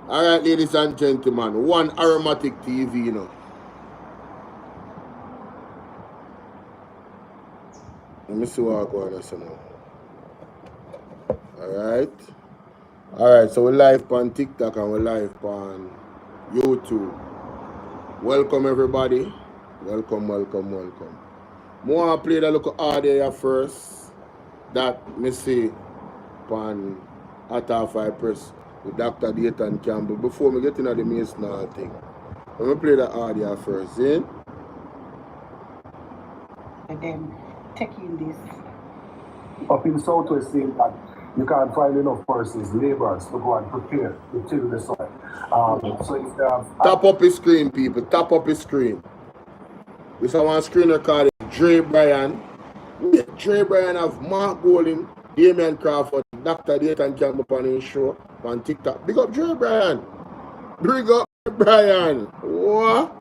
Alright, ladies and gentlemen, one Arrowmatic TV, you know. Let me see what I'm going to now. Alright, so we're live on TikTok and we're live on YouTube. Welcome everybody. Welcome. More play the local audio first. That me see on At 5 Press with Dr. Dayton Campbell before me get into the main snarl thing. Let me play the audio first, see? And then taking this. Up in Southwest, saying that you can't find enough persons, laborers, to go and prepare to till the soil. So if they have... Tap up his screen, people. Tap up his screen. We saw one screen recording. Dre Bryan. Dre Bryan have Mark Golding, Damian Crawford, Dr. Dayton Campbell on his show on TikTok. Big up Dre Bryan. Big up Bryan. What?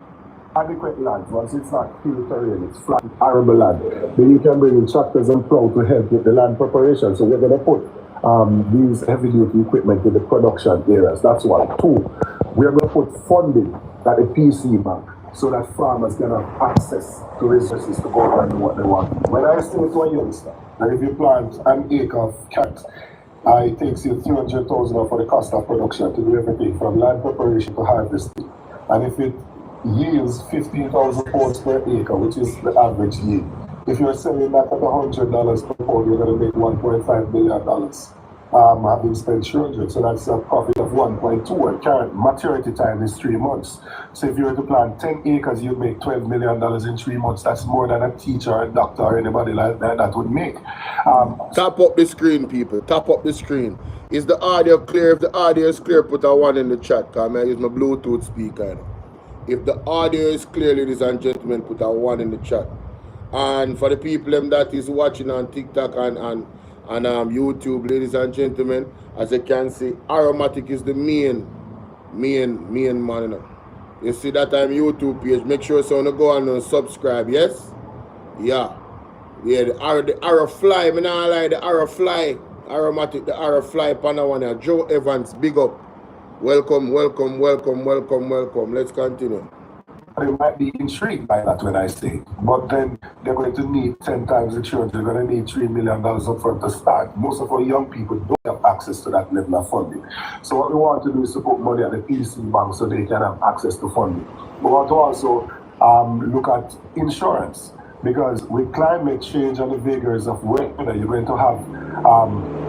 Adequate land, once it's not hill terrain, it's flat, arable land. Then you can bring in tractors and plow to help with the land preparation. So we're going to put these heavy duty equipment in the production areas. That's one. 2, we're going to put funding at the PC bank so that farmers can have access to resources to go out and do what they want. When I say to a youngster, and if you plant an acre of carrots, it takes you 300,000 for the cost of production to do everything from land preparation to harvesting. And if it yields 15,000 pounds per acre, which is the average yield. If you're selling that at $100 per pound, you're going to make $1.5 million. Having spent 300, so that's a profit of 1.2. And current maturity time is 3 months. So if you were to plant 10 acres, you'd make $12 million in 3 months. That's more than a teacher, or a doctor, or anybody like that would make. Tap up the screen, people. Tap up the screen. Is the audio clear? If the audio is clear, put a 1 in the chat. Because I use my Bluetooth speaker. If the audio is clear, ladies and gentlemen, put a 1 in the chat. And for the people that is watching on TikTok and YouTube, ladies and gentlemen, as you can see, Arrowmatic is the main man, you know. You see that on YouTube page. Make sure someone go and subscribe, yes? Yeah. Yeah, the arrow fly. Me not like the arrow fly. Arrowmatic, the arrow fly. Pana one here. Joe Evans, big up. Welcome. Let's continue. They might be intrigued by that when I say it, but then they're going to need 10 times the church. They're going to need $3 million up front to start. Most of our young people don't have access to that level of funding. So what we want to do is to put money at the PC bank so they can have access to funding. We want to also look at insurance, because with climate change and the vagaries of weather, you're going to have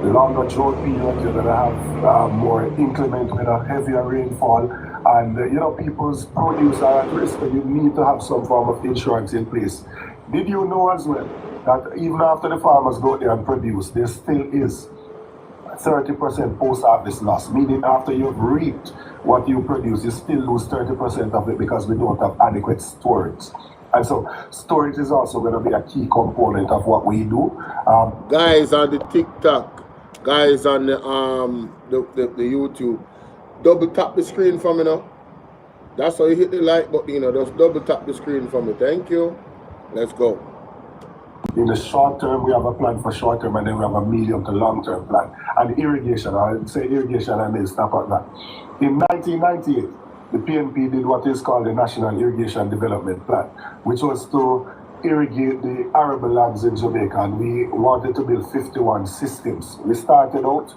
longer drought periods, you're going to have more inclement weather, heavier rainfall, and people's produce are at risk, and you need to have some form of insurance in place. Did you know as well that even after the farmers go there and produce, there still is 30% post-harvest loss, meaning after you've reaped what you produce, you still lose 30% of it because we don't have adequate storage. And so storage is also going to be a key component of what we do. Guys on the TikTok, guys on the YouTube, double tap the screen for me now. That's how you hit the like button, just double tap the screen for me. Thank you. Let's go. In the short term, we have a plan for short term, and then we have a medium to long term plan. And irrigation, I'll say irrigation and then stop at that. In 1998, the PNP did what is called the National Irrigation Development Plan, which was to irrigate the arable lands in Jamaica, and we wanted to build 51 systems. We started out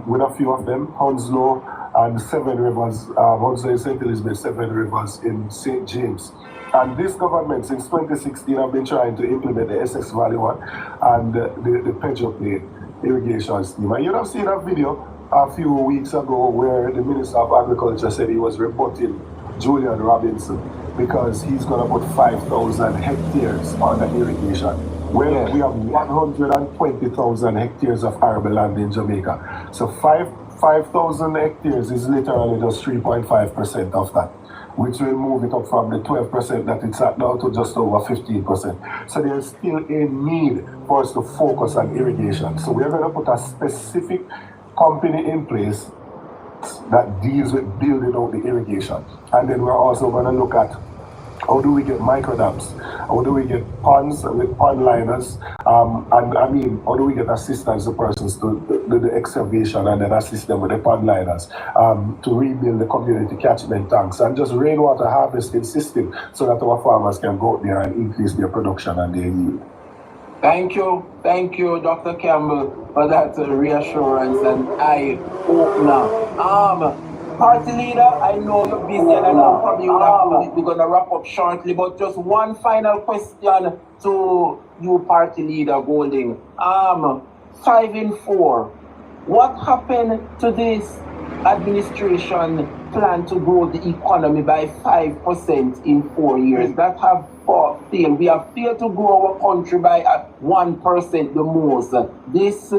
with a few of them, Hounslow and 7 rivers, Hounslow in St. Elizabeth, 7 rivers in St. James. And this government, since 2016, have been trying to implement the Essex Valley one and the Pedro Plain irrigation scheme. And you have seen a video a few weeks ago where the Minister of Agriculture said he was rebutting Julian Robinson because he's going to put 5,000 hectares on the irrigation. Well, we have 120,000 hectares of arable land in Jamaica. So 5,000 hectares is literally just 3.5% of that, which will move it up from the 12% that it's at now to just over 15%. So there's still a need for us to focus on irrigation. So we're going to put a specific company in place that deals with building out the irrigation. And then we're also going to look at How do we get microdams? How do we get ponds with pond liners? And I mean, how do we get assistance to persons to do the excavation and then assist them with the pond liners to rebuild the community catchment tanks and just rainwater harvesting system so that our farmers can go out there and increase their production and their yield. Thank you, Dr. Campbell, for that reassurance and eye opener. Party leader, I know you're busy and I know probably we're going to wrap up shortly, but just one final question to you, party leader Golding. 5 in 4. What happened to this administration plan to grow the economy by 5% in 4 years? That have failed. We have failed to grow our country by 1% the most. This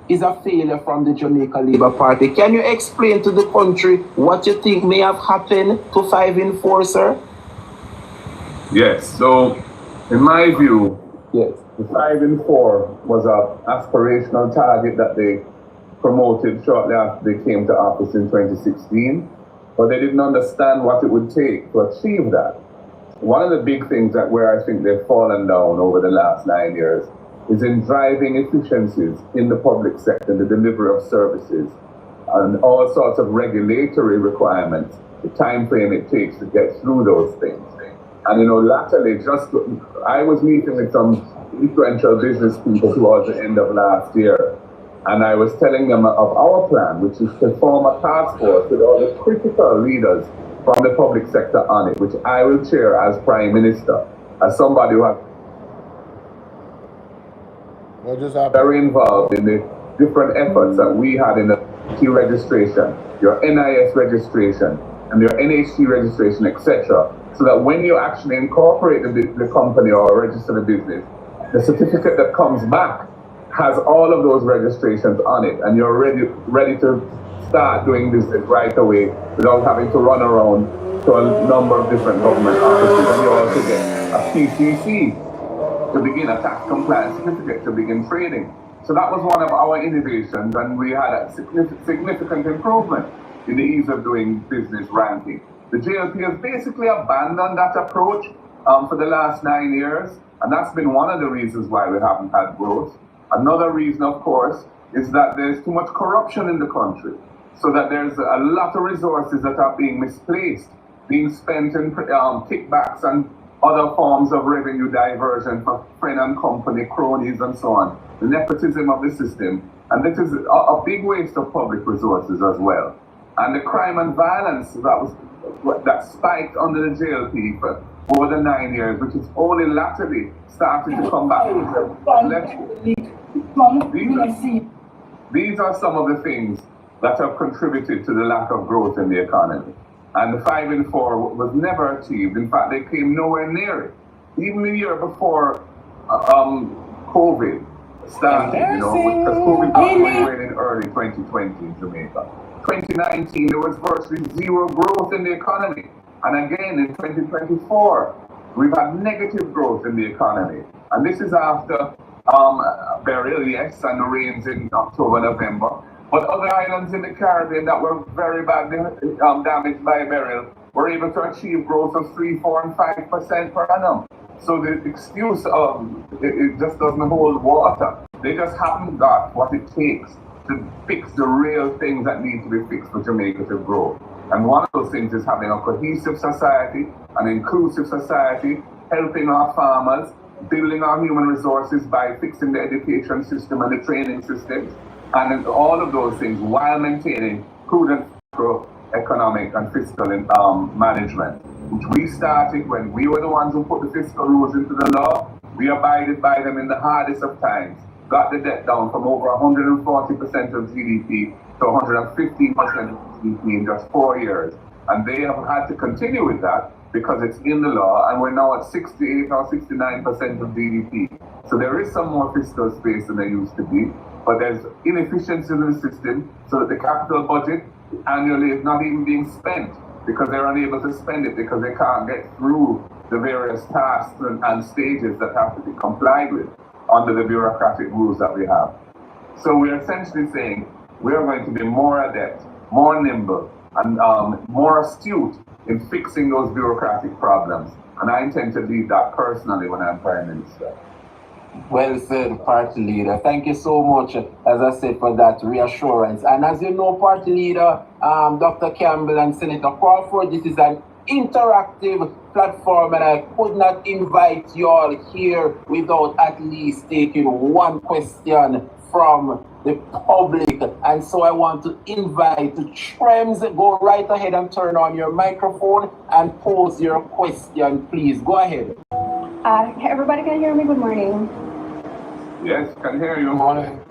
is a failure from the Jamaica Labour Party. Can you explain to the country what you think may have happened to 5 in 4, sir? Yes, so in my view, yes, the 5 in 4 was an aspirational target that they promoted shortly after they came to office in 2016, but they didn't understand what it would take to achieve that. One of the big things that where I think they've fallen down over the last 9 years is in driving efficiencies in the public sector, the delivery of services, and all sorts of regulatory requirements, the time frame it takes to get through those things. And latterly, I was meeting with some influential business people towards the end of last year, and I was telling them of our plan, which is to form a task force with all the critical leaders from the public sector on it, which I will chair as Prime Minister, as somebody who has very involved in the different efforts that we had in the T registration, your NIS registration, and your NHT registration, etc. So that when you actually incorporate the company or register the business, the certificate that comes back has all of those registrations on it, and you're ready to start doing business right away without having to run around to a number of different government offices. And you also get a PCC to begin a tax compliance certificate to begin trading. So that was one of our innovations, and we had a significant improvement in the ease of doing business ranking. The JLP has basically abandoned that approach for the last 9 years, and that's been one of the reasons why we haven't had growth. Another reason, of course, is that there's too much corruption in the country, so that there's a lot of resources that are being misplaced, being spent in kickbacks and other forms of revenue diversion for friend and company, cronies, and so on. The nepotism of the system. And this is a big waste of public resources as well. And the crime and violence that spiked under the JLP for over the 9 years, which is only latterly starting to come back. These are some of the things that have contributed to the lack of growth in the economy. And the 5 in 4 was never achieved. In fact, they came nowhere near it. Even the year before COVID started, because COVID got going in early 2020 in Jamaica. 2019, there was virtually zero growth in the economy. And again, in 2024, we've had negative growth in the economy. And this is after Beryl, yes, and the rains in October, November. But other islands in the Caribbean that were very badly damaged by Beryl were able to achieve growth of 3, 4, and 5% per annum. So the excuse of it just doesn't hold water. They just haven't got what it takes to fix the real things that need to be fixed for Jamaica to grow. And one of those things is having a cohesive society, an inclusive society, helping our farmers, building our human resources by fixing the education system and the training systems, and all of those things while maintaining prudent economic and fiscal management, which we started when we were the ones who put the fiscal rules into the law. We abided by them in the hardest of times, got the debt down from over 140% of GDP to 115% of GDP in just 4 years. And they have had to continue with that because it's in the law, and we're now at 68 or 69% of GDP. So there is some more fiscal space than there used to be, but there's inefficiency in the system so that the capital budget annually is not even being spent because they're unable to spend it because they can't get through the various tasks and stages that have to be complied with under the bureaucratic rules that we have. So we're essentially saying we are going to be more adept, more nimble, and more astute in fixing those bureaucratic problems. And I intend to lead that personally when I'm Prime Minister. Well said, Party Leader. Thank you so much, as I said, for that reassurance. And as you know, Party Leader, Dr. Campbell and Senator Crawford, this is an interactive platform, and I could not invite you all here without at least taking one question from the public. And so I want to invite Trems, go right ahead and turn on your microphone and pose your question, please. Go ahead. Everybody can hear me? Good morning. Yes, can hear you. Morning.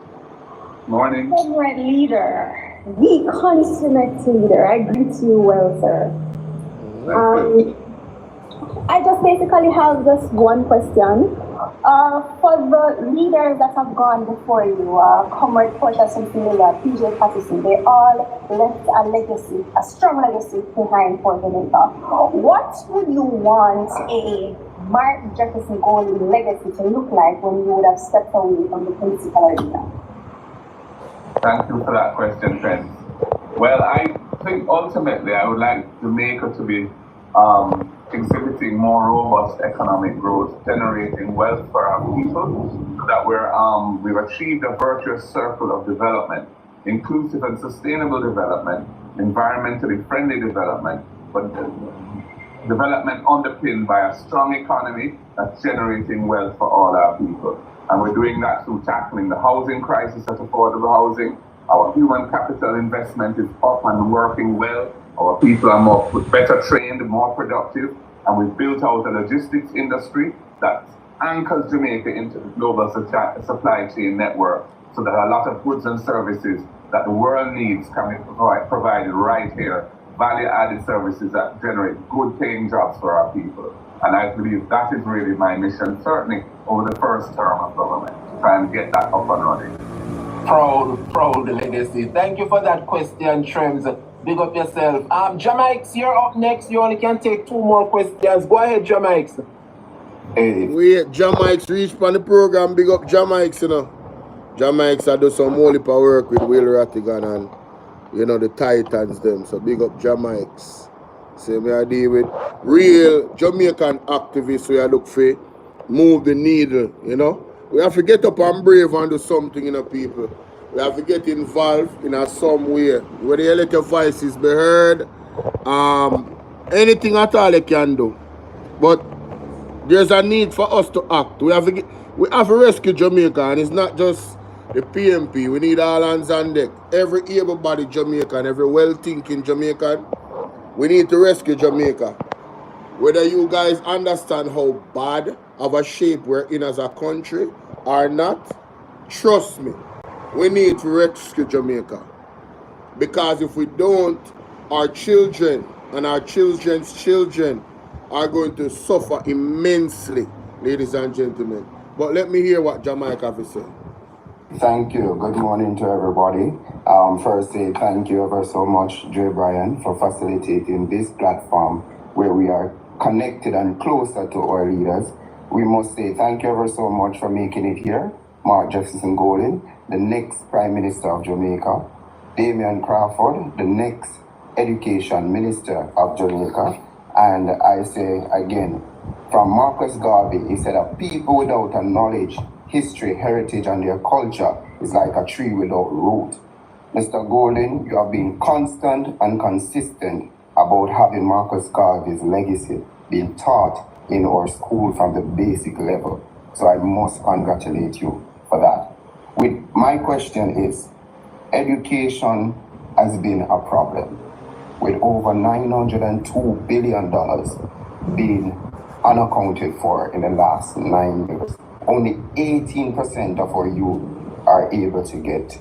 Morning. Favorite leader, the consummate leader. I greet you well, sir. I just basically have just one question. For the leaders that have gone before you, Comrade Portia Simpson-Miller, PJ Patterson, they all left a legacy, a strong legacy behind Port Jamaica. What would you want a Mark Jefferson Golden legacy to look like when you would have stepped away from the political arena? Thank you for that question, friends. Well, I think ultimately I would like Jamaica to be exhibiting more robust economic growth, generating wealth for our people, so that we've achieved a virtuous circle of development, inclusive and sustainable development, environmentally friendly development, but development underpinned by a strong economy that's generating wealth for all our people. And we're doing that through tackling the housing crisis at affordable housing. Our human capital investment is up and working well. Our people are better trained, more productive, and we've built out a logistics industry that anchors Jamaica into the global supply chain network, so that a lot of goods and services that the world needs can be provided right here, value-added services that generate good-paying jobs for our people. And I believe that is really my mission, certainly over the first term of government, to try and get that up and running. Proud legacy. Thank you for that question, Trems. Big up yourself. Jamaics, you're up next. You only can take 2 more questions. Go ahead, Jamaics. Hey. Wait, Jamaics reach on the program. Big up Jamaics, you know. Jamaics I do some whole heap of work with Will Rattigan and, you know, the Titans them. So big up Jamaics. So me I deal with real Jamaican activists who I look for move the needle, you know. We have to get up and brave and do something, you know, people. We have to get involved in some way. Whether you let your voices be heard, anything at all you can do. But there's a need for us to act. We have to rescue Jamaica, and it's not just the PMP. We need all hands on deck. Every able-bodied Jamaican, every well-thinking Jamaican, we need to rescue Jamaica. Whether you guys understand how bad of a shape we're in as a country or not, trust me, we need to rescue Jamaica. Because if we don't, our children and our children's children are going to suffer immensely, ladies and gentlemen. But let me hear what Jamaica has to say. Thank you. Good morning to everybody. First, thank you ever so much, Dre Bryan, for facilitating this platform where we are connected and closer to our leaders. We must say thank you ever so much for making it here. Mark Jefferson Golden, the next Prime Minister of Jamaica. Damian Crawford, the next Education Minister of Jamaica. And I say again, from Marcus Garvey, he said, a people without a knowledge, history, heritage, and their culture is like a tree without root. Mr. Golden, you have been constant and consistent about having Marcus Garvey's legacy being taught in our school from the basic level. So I must congratulate you for that. My question is, education has been a problem, with over $902 billion being unaccounted for in the last 9 years. Only 18% of our youth are able to get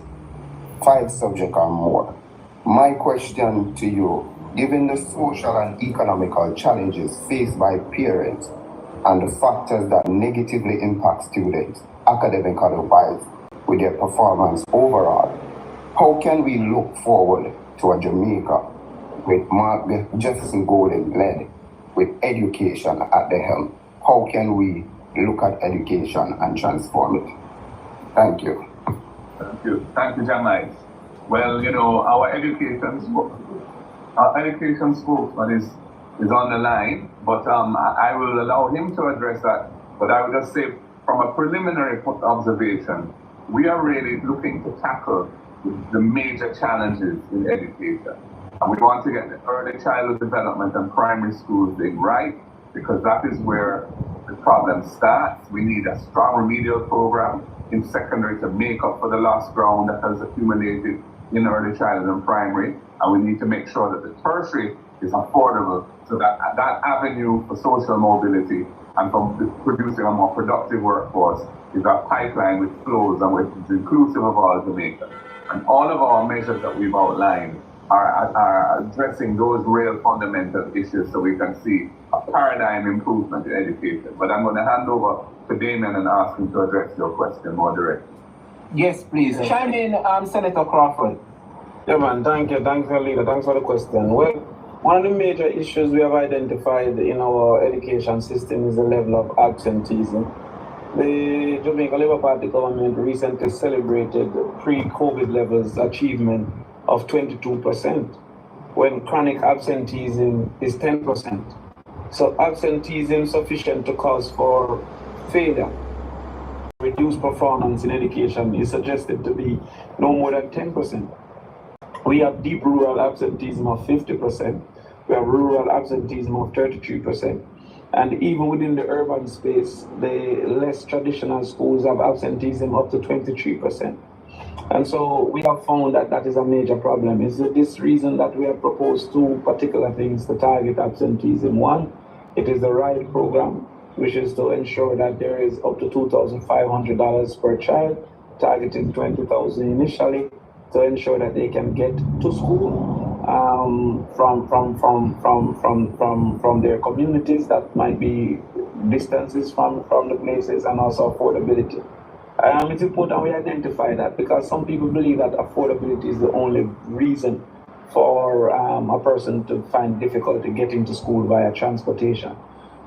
5 subjects or more. My question to you, given the social and economical challenges faced by parents and the factors that negatively impact students academically wise with their performance overall, how can we look forward to a Jamaica with Mark Jefferson Golden led with education at the helm? How can we look at education and transform it? Thank you. Thank you. Thank you, Jamaica. Well, you know, our education our education spokesman is on the line, but I will allow him to address that. But I would just say, from a preliminary observation, we are really looking to tackle the major challenges in education. And we want to get the early childhood development and primary schools thing right, because that is where the problem starts. We need a strong remedial program in secondary to make up for the lost ground that has accumulated in early childhood and primary. And we need to make sure that the tertiary is affordable, so that that avenue for social mobility and for producing a more productive workforce is a pipeline which flows and which is inclusive of all Jamaicans. And all of our measures that we've outlined are addressing those real fundamental issues, so we can see a paradigm improvement in education. But I'm going to hand over to Damien and ask him to address your question more directly. Yes, please. Chime in, Senator Crawford. Yeah, man, thank you. Thanks, leader. Thanks for the question. Well, one of the major issues we have identified in our education system is the level of absenteeism. The Jamaica Labour Party government recently celebrated pre-COVID levels achievement of 22%, when chronic absenteeism is 10%. So absenteeism sufficient to cause for failure, reduced performance in education is suggested to be no more than 10%. We have deep rural absenteeism of 50%. We have rural absenteeism of 33%. And even within the urban space, the less traditional schools have absenteeism up to 23%. And so we have found that that is a major problem. It's this reason that we have proposed two particular things to target absenteeism. One, it is the RIDE program, which is to ensure that there is up to $2,500 per child, targeting $20,000 initially, to ensure that they can get to school from their communities that might be distances from the places, and also affordability. It's important we identify that, because some people believe that affordability is the only reason for a person to find difficulty getting to school via transportation.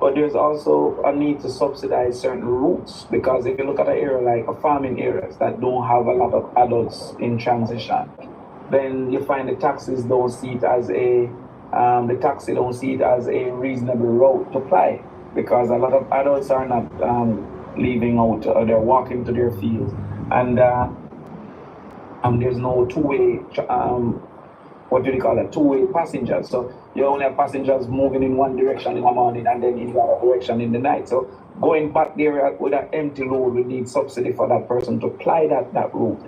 But there's also a need to subsidize certain routes, because if you look at an area like farming areas that don't have a lot of adults in transition, then you find the taxis don't see it as a reasonable route to ply, because a lot of adults are not leaving out, or they're walking to their fields, and there's no two-way two-way passengers. So you only have passengers moving in one direction in the morning and then in the other direction in the night. So going back there with an empty load, we need subsidy for that person to ply that route.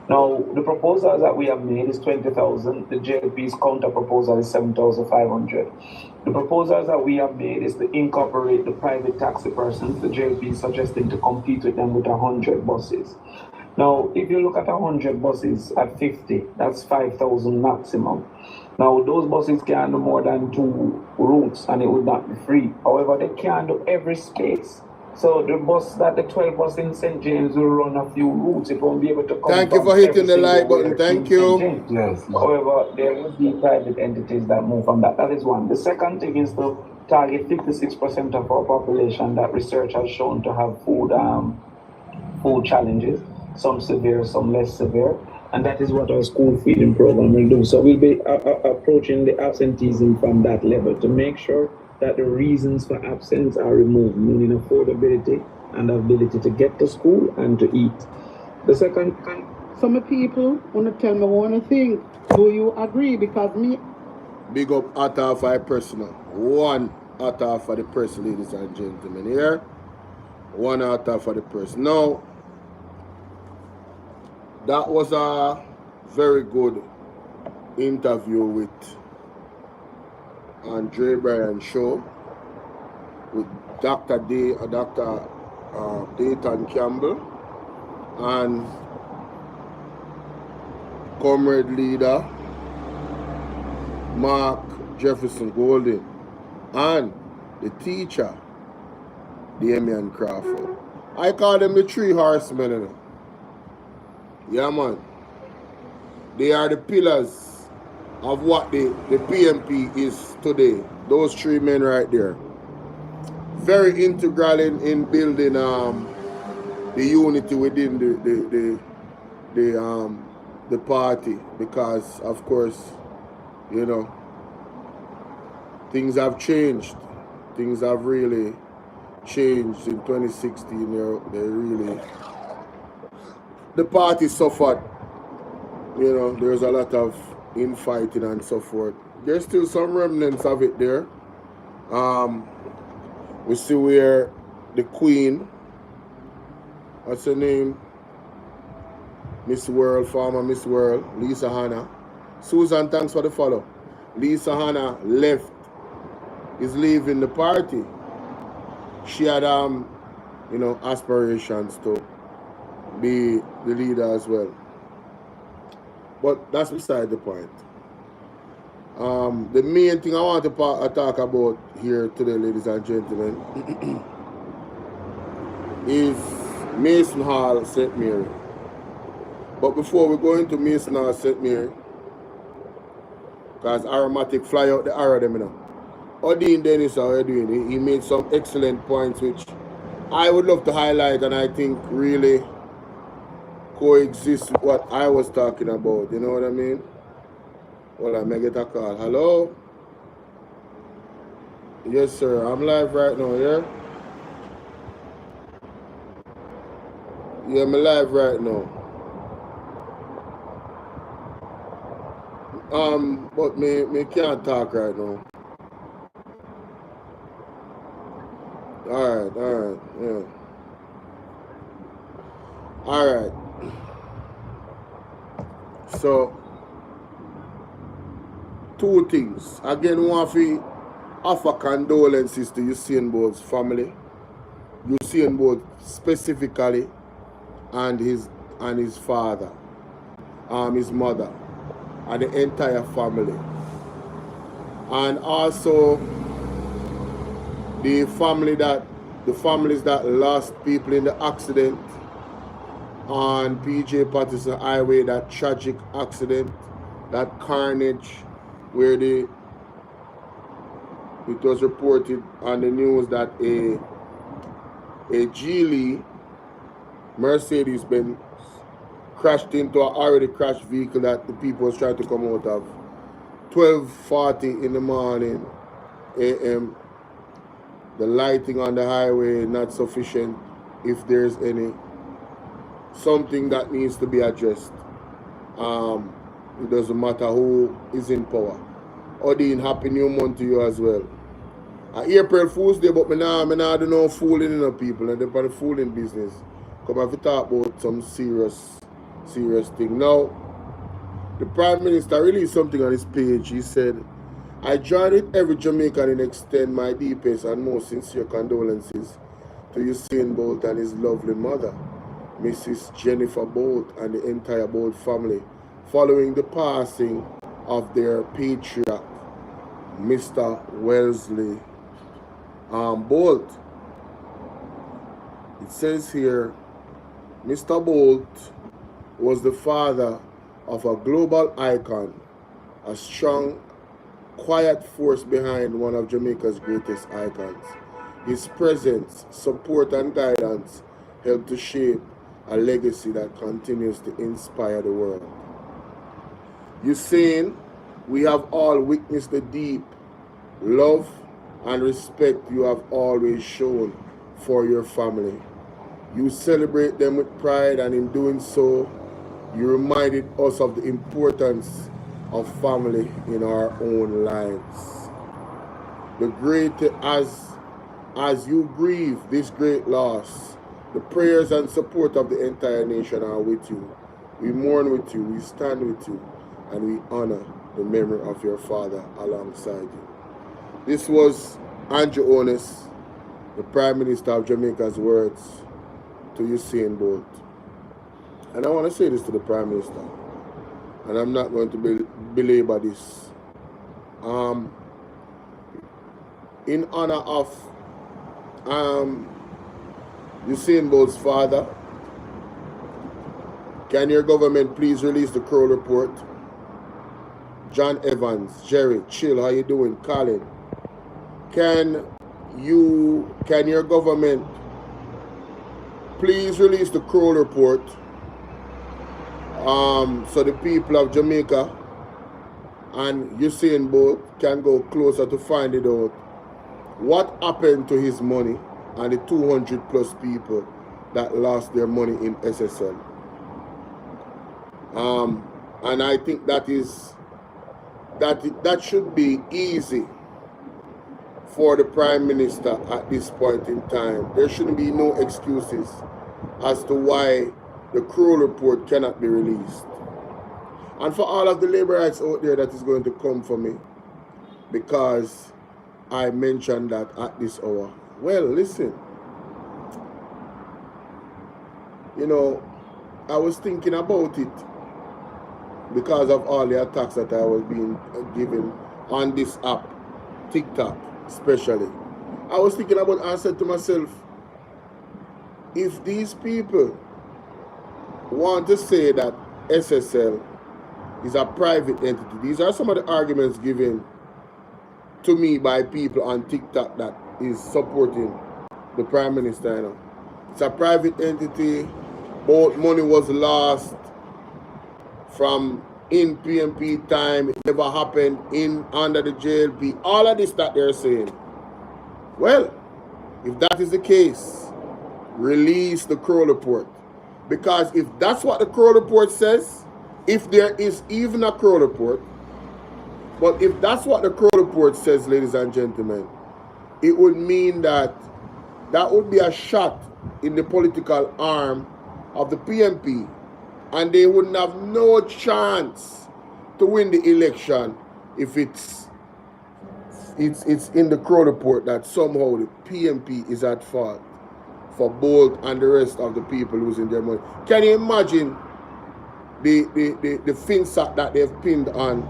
Now, the proposals that we have made is 20,000. The JLP's counter proposal is 7,500. The proposals that we have made is to incorporate the private taxi persons. The JLP is suggesting to compete with them with 100 buses. Now, if you look at 100 buses at 50, that's 5,000 maximum. Now, those buses can do more than 2 routes, and it would not be free. However, they can do every space. So the 12 bus in St. James will run a few routes. It won't be able to come. Thank you for hitting the like button. Thank you. Yes. However, there would be private entities that move from that. That is one. The second thing is to target 56% of our population that research has shown to have food challenges, some severe, some less severe. And that is what our school feeding program will do. So we'll be approaching the absenteeism from that level to make sure that the reasons for absence are removed, meaning affordability and ability to get to school and to eat. The second... Some people want to tell me one thing. Do you agree? Because me... Big up Atta for personal. One Atta for the person, ladies and gentlemen. Here. One Atta for the person. Now, that was a very good interview with Andre Bryan show with Dr. Dayton Campbell and comrade leader Mark Jefferson Golden and the teacher Damien Crawford. I call them the 3 horsemen, you know. Yeah, man. They are the pillars of what the PMP is today. Those 3 men right there. Very integral in building the unity within the party, because of course, you know, things have changed. Things have really changed in 2016. They really, the party suffered. You know, there's a lot of infighting and so forth. There's still some remnants of it there. We see where the Queen, what's her name? Miss World, former Miss World, Lisa Hanna. Susan, thanks for the follow. Lisa Hanna is leaving the party. She had, you know, aspirations to be the leader as well. But that's beside the point. The main thing I want to talk about here today, ladies and gentlemen, is Mason Hall, St. Mary. But before we go into Mason Hall, St. Mary, because Arrowmatic fly out the arrow them, you know. Odin Dennis, how are you doing? He made some excellent points which I would love to highlight, and I think really coexist with what I was talking about. You know what I mean? Well, I may get a call. Hello? Yes, sir. I'm live right now, yeah? Yeah, I'm live right now. But me can't talk right now. Alright, yeah. Alright. So, two things. Again, we want to offer condolences to Usain Bolt's family. Usain Bolt specifically, and his father, his mother, and the entire family. And also the families that lost people in the accident on PJ Patterson Highway, that tragic accident, that carnage where it was reported on the news that a Geely Mercedes-Benz crashed into an already crashed vehicle that the people was trying to come out of. 12:40 in the morning a.m. The lighting on the highway not sufficient, if there's any. Something that needs to be addressed. It doesn't matter who is in power. Odin, happy new month to you as well. April Fool's Day, but me nah do no fooling in the people, and they're the fooling business. Come have to talk about some serious thing. Now, the Prime Minister released something on his page. He said, I join with every Jamaican and extend my deepest and most sincere condolences to Usain Bolt and his lovely mother, Mrs. Jennifer Bolt, and the entire Bolt family, following the passing of their patriarch, Mr. Wellesley Bolt. It says here, Mr. Bolt was the father of a global icon, a strong, quiet force behind one of Jamaica's greatest icons. His presence, support, and guidance helped to shape a legacy that continues to inspire the world. Usain, we have all witnessed the deep love and respect you have always shown for your family. You celebrate them with pride, and in doing so, you reminded us of the importance of family in our own lives. As you grieve this great loss, the prayers and support of the entire nation are with you. We mourn with you, we stand with you, and we honor the memory of your father alongside you. This was Andrew Onus, the Prime Minister of Jamaica's words to Usain Bolt. And I want to say this to the Prime Minister, and I'm not going to belabor this. In honor of Usain Bolt's father, can your government please release the Crow report? John Evans, Jerry, Chill, how you doing? Colin, can your government please release the Crow report so the people of Jamaica and Usain Bolt can go closer to finding out what happened to his money and the 200 plus people that lost their money in SSL. And I think that should be easy for the Prime Minister at this point in time. There shouldn't be no excuses as to why the Kroll report cannot be released. And for all of the labor rights out there that is going to come for me because I mentioned that at this hour. Well, listen. You know, I was thinking about it because of all the attacks that I was being given on this app, TikTok especially. I was thinking about and I said to myself, if these people want to say that SSL is a private entity, these are some of the arguments given to me by people on TikTok that is supporting the Prime Minister. You know. It's a private entity. Both money was lost from in PMP time. It never happened in under the JLP. All of this that they're saying. Well, if that is the case, release the Kroll report. Because if that's what the Kroll report says, if there is even a Kroll report, but if that's what the Kroll report says, ladies and gentlemen, it would mean that that would be a shot in the political arm of the PMP, and they wouldn't have no chance to win the election if it's in the Kroll report that somehow the PMP is at fault for Bolt and the rest of the people losing their money. Can you imagine the FinSac that they've pinned on?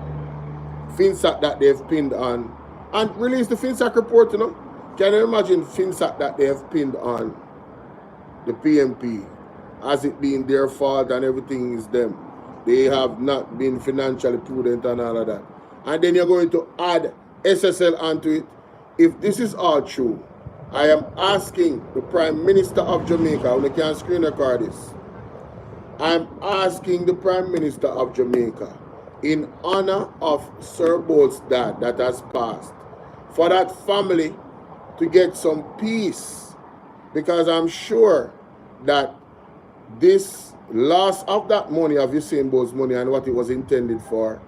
FinSac that they've pinned on and release the FinSac report, you know? Can you imagine FinSac that they have pinned on the PMP as it being their fault and everything is them? They have not been financially prudent and all of that. And then you're going to add SSL onto it. If this is all true, I am asking the Prime Minister of Jamaica, when I can screen record this, I'm asking the Prime Minister of Jamaica, in honor of Sir Bolt's dad that has passed, for that family to get some peace, because I'm sure that this loss of that money, of Usain Bolt's money and what it was intended for,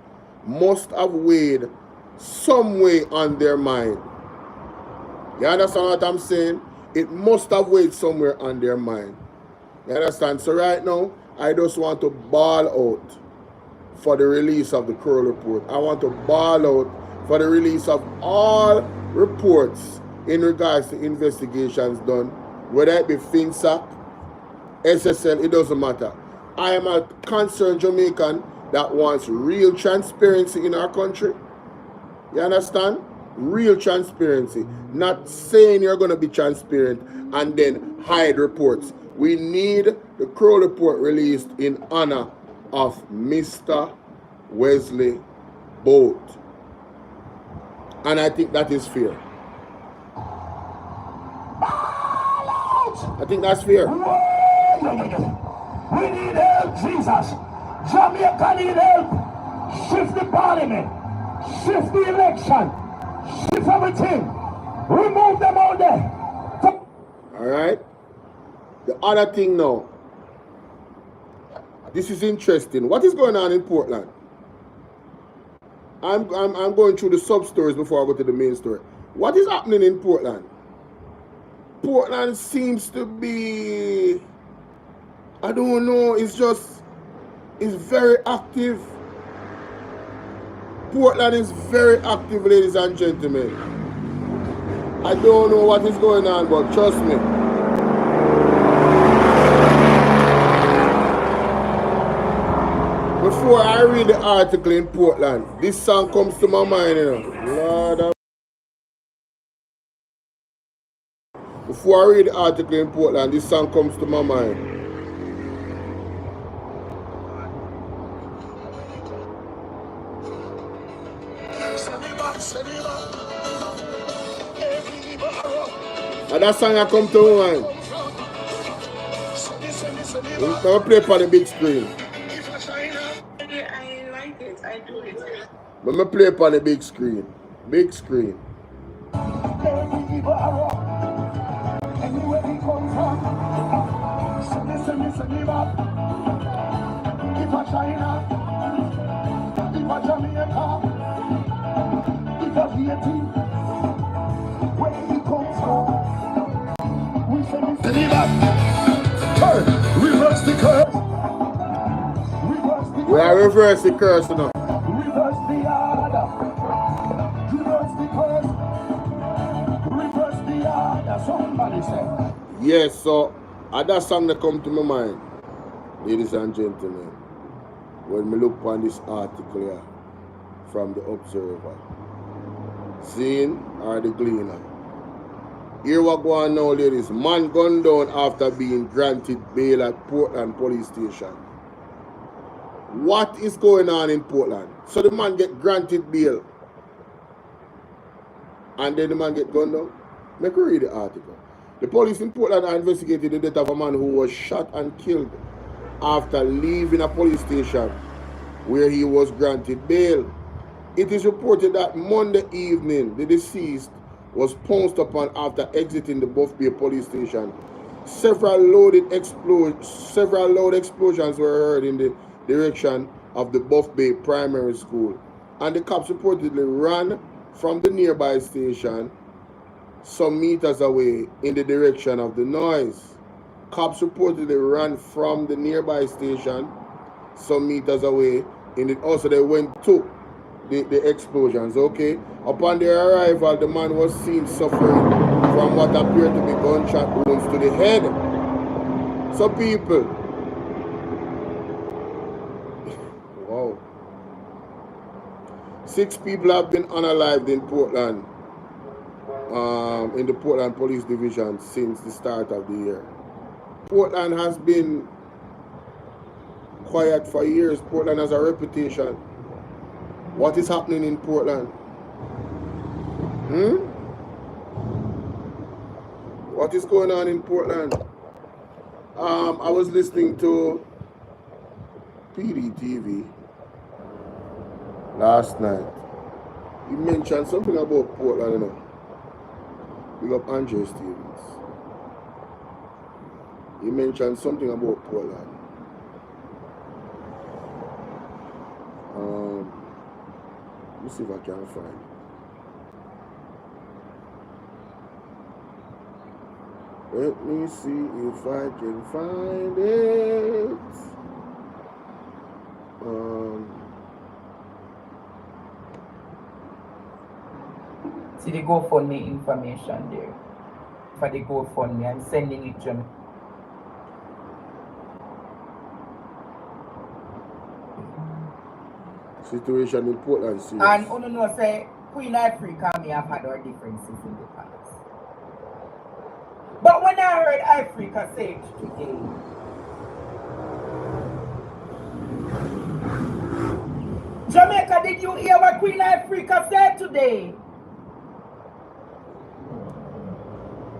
must have weighed some way on their mind. You understand what I'm saying? It must have weighed somewhere on their mind. You understand? So right now, I just want to bawl out for the release of the Kroll report. I want to bawl out for the release of all reports in regards to investigations done, whether it be FinSac, SSL, it doesn't matter. I am a concerned Jamaican that wants real transparency in our country. You understand? Real transparency. Not saying you're going to be transparent and then hide reports. We need the Kroll report released in honor of Mr. Wesley Bolt. And I think that is fair. I think that's fair. We need help, Jesus. Jamaica need help. Shift the parliament. Shift the election. Shift everything. Remove them all there. All right. The other thing now. This is interesting. What is going on in Portland? I'm going through the sub-stories before I go to the main story. What is happening in Portland? Portland seems to be, I don't know, it's very active. Portland is very active, ladies and gentlemen. I don't know what is going on, but trust me. Before I read the article in Portland, this song comes to my mind, you know. Lord of... Before I read the article in Portland, this song comes to my mind. And that song I come to my mind. I'm going to play it on the big screen. I like it. I do it. Let me play up on the big screen. Big screen. Anywhere he comes from, listen, give up. If a China, if a Jamaica, if a Haiti, where he comes from, we say listen, give up. Hey, reverse the curse. Reverse the curse. We are reverse the curse now. Reverse the order. Reverse the curse. Reverse the order. Somebody say. Yes, so that song that come to my mind, ladies and gentlemen, when we look on this article here from the Observer, Zane or the Gleaner. Here what go on now, ladies. Man gunned down after being granted bail at Portland police station. What is going on in Portland? So the man get granted bail and then the man get gunned down? Make me read the article. The police in Portland are investigating the death of a man who was shot and killed after leaving a police station where he was granted bail. It is reported that Monday evening, the deceased was pounced upon after exiting the Bvrfam police station. Several loud explosions were heard in the direction of the Bvrfam primary school, and the cops reportedly ran from the nearby station some meters away in the direction of the noise. Cops reportedly ran from the nearby station some meters away. Also, they went to the explosions, okay? Upon their arrival, the man was seen suffering from what appeared to be gunshot wounds to the head. So people, wow. 6 people have been unalived in Portland, in the Portland Police Division since the start of the year. Portland has been quiet for years. Portland has a reputation. What is happening in Portland? What is going on in Portland? I was listening to PDTV last night. He mentioned something about Portland, you know. Big up Andre Stevens. He mentioned something about Portland. Let me see if I can find it. Let me see if I can find it. See the GoFundMe information there. For the GoFundMe, I'm sending it to me. Situation in Portland, serious. And you know, say Queen Africa may have had our differences in the past. But when I heard Africa say it today, Jamaica, did you hear what Queen Africa said today?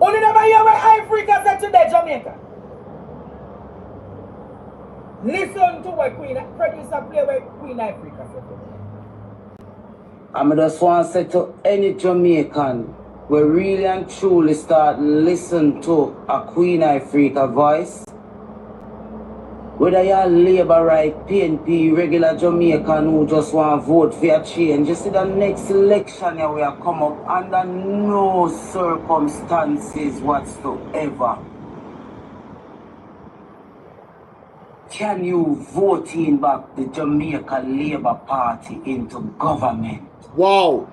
You never hear what Africa said today, Jamaica? Listen to what producer play what Queen Africa said today. I just want to say to any Jamaican, we really and truly start listen to a Queen Africa voice. Whether you're Labour, right, PNP, regular Jamaican who just want to vote for a change, you see the next election here we have come up under no circumstances whatsoever can you vote in back the Jamaica Labour Party into government. Wow.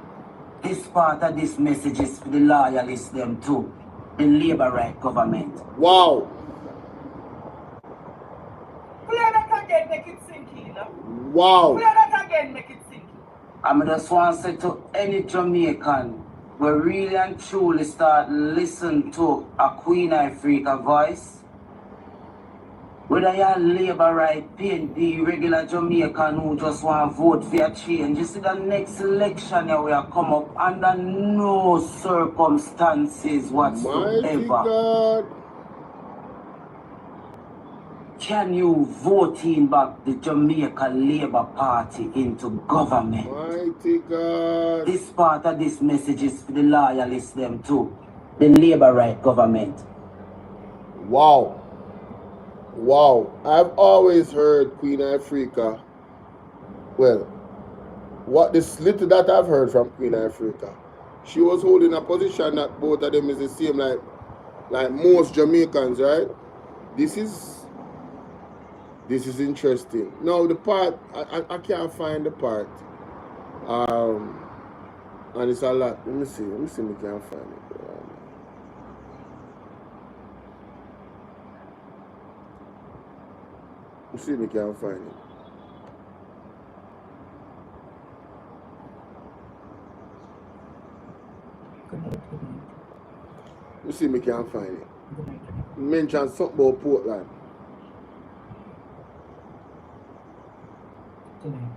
This part of this message is for the loyalists them too. The Labour right government. Wow. Play that again, make it sink in, you know? Wow. Play that again, make it sink in. I just want to say to any Jamaican, we really and truly start listen to a Queen Africa voice. Whether you're Labour, right, PNP, regular Jamaican who just want to vote for a change, you see the next election here we have come up under no circumstances whatsoever can you vote in back the Jamaica Labour Party into government? Mighty God. This part of this message is for the loyalists them too. The Labour right government. Wow. Wow. I've always heard Queen Africa. Well, what this little that I've heard from Queen Africa, she was holding a position that both of them is the same like most Jamaicans, right? This is interesting. Now the part I can't find the part. And it's a lot. Let me see if I can find it. Let's see if we can find it. Let's see if we can find it. Mention something about Portland.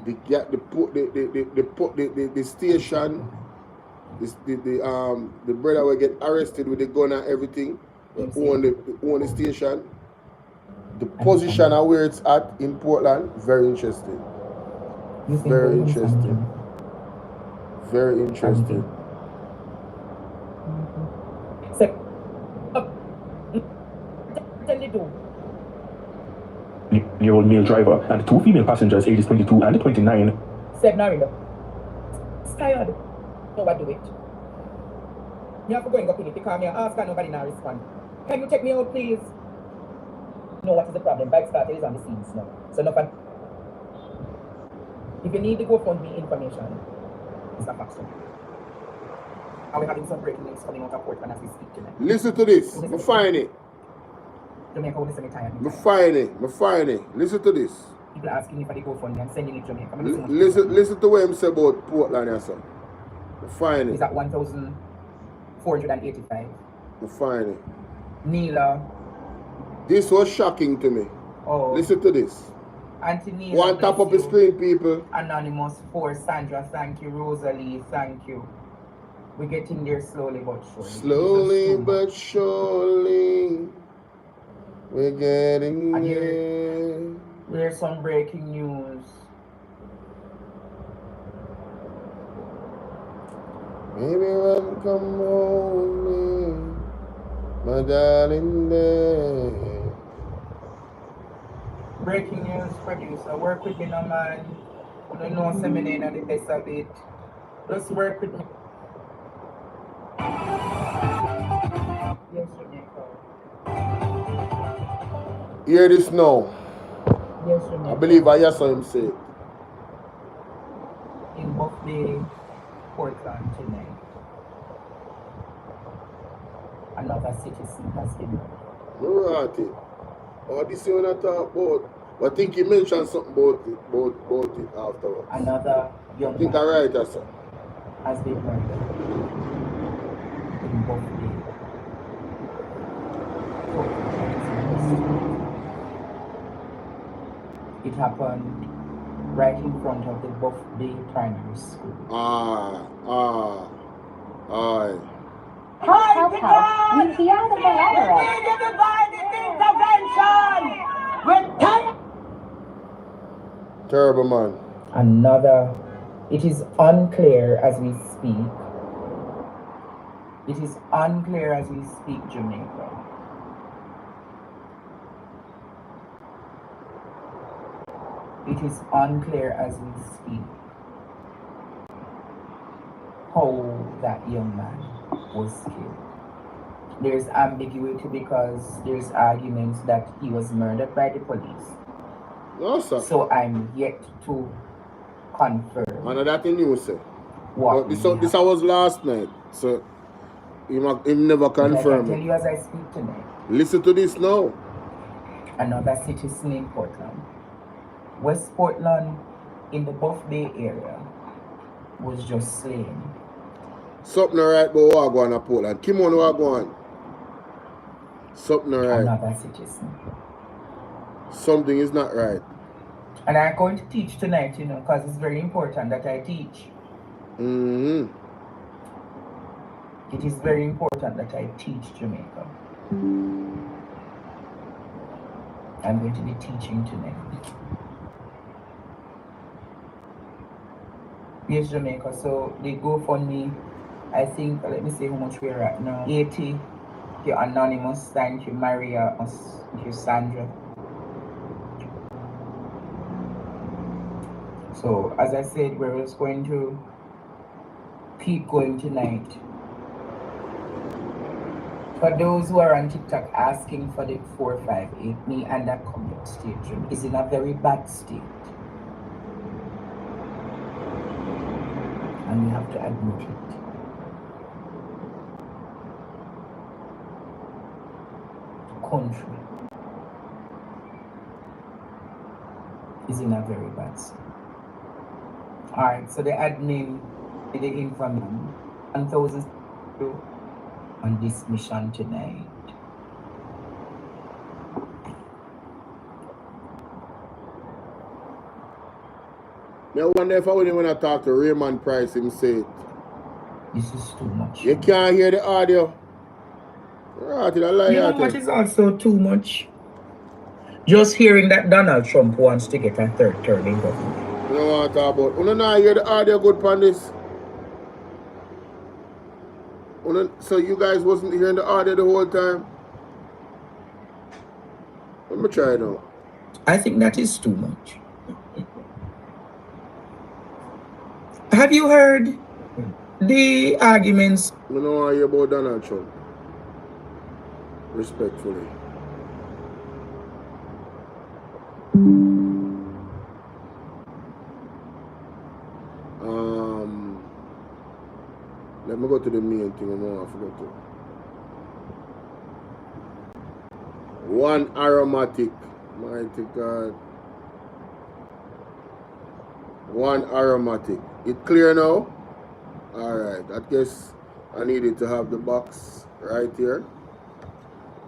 The station, the brother will get arrested with the gun and everything. Own the station. The position of where it's at in Portland, very interesting. Very interesting. Very interesting. Year-old male driver and 2 female passengers ages 22 and 29. Said Narino. Scared. No, what do it? You have to go and go in it because I ask and nobody now respond. Can you take me out, please? No, what is the problem? Bike starter is on the scenes now. So no fun. If you need the GoFundMe information, it's a faction. And we're having some breaking news coming out of Portland as we speak tonight. Listen to this. Me find it. Jamaica will listen to time. Me find it. Listen to this. People are asking me for the GoFundMe and sending it to Jamaica. Listen to what him say about Portland and so. Me find it. It's at 1,485. Me find it. Neela. This was shocking to me. Oh. Listen to this. Auntie Neela. One tap up the screen, people. Anonymous 4, Sandra, thank you. Rosalie, thank you. We're getting there slowly but surely. Slowly but surely. We're getting there. Here's some breaking news. Baby, run, come home, my darling there. Breaking news, producer. Work with me, no man. I don't know seminar and the best of it. Just work with me. Yes, Jamaica. Hear this now. Yes, Jamaica. I believe I hear him say it. In Buffalo, Portland tonight. Another citizen has been murdered. Right. Oh, this is what I talk about. I think he mentioned something about it afterwards. Another young I think I right, sir. Has been murdered in Buffalo. It happened right in front of the Buff Bay Primary School. Aye. Help, we hear the collaborate. Terrible man. Another, it is unclear as we speak. It is unclear as we speak, Jamaica. It is unclear as we speak how that young man was killed. There's ambiguity because there's arguments that he was murdered by the police. No, sir. So I'm yet to confirm. And that in you, sir. What? This was last night, so he never confirmed. I can tell you as I speak tonight. Listen to this now. Another citizen in Portland. West Portland, in the Buff Bay area, was just slain. Something alright, but what going on Portland? Kim on what going? Something alright. Another citizen. Something is not right. And I'm going to teach tonight, because it's very important that I teach. Mm-hmm. It is very important that I teach Jamaica. I'm going to be teaching tonight. Yes, Jamaica. So the GoFundMe, I think, let me see how much we're at now. 80. Thank you, Anonymous. Thank you, Maria. Thank you, Sandra. So, as I said, we're just going to keep going tonight. For those who are on TikTok asking for the 458, me and that commute state is in a very bad state. And we have to admit it. The country is in a very bad state. Alright, so the admin did the information 1,000 on this mission tonight. I wonder if I wouldn't want to talk to Raymond Price himself. This is too much. You can't hear the audio. Right, You know what is also too much? Just hearing that Donald Trump wants to get a third term in government. You know what I'm talking about? You don't know hear the audio good on this. So you guys wasn't hearing the audio the whole time? Let me try it out. I think that is too much. Have you heard the arguments? You know I hear about Donald Trump. Respectfully. Let me go to the main thing. I forgot to. One Arrowmatic. Mighty God. One Arrowmatic. It clear now? Alright. I guess I needed to have the box right here.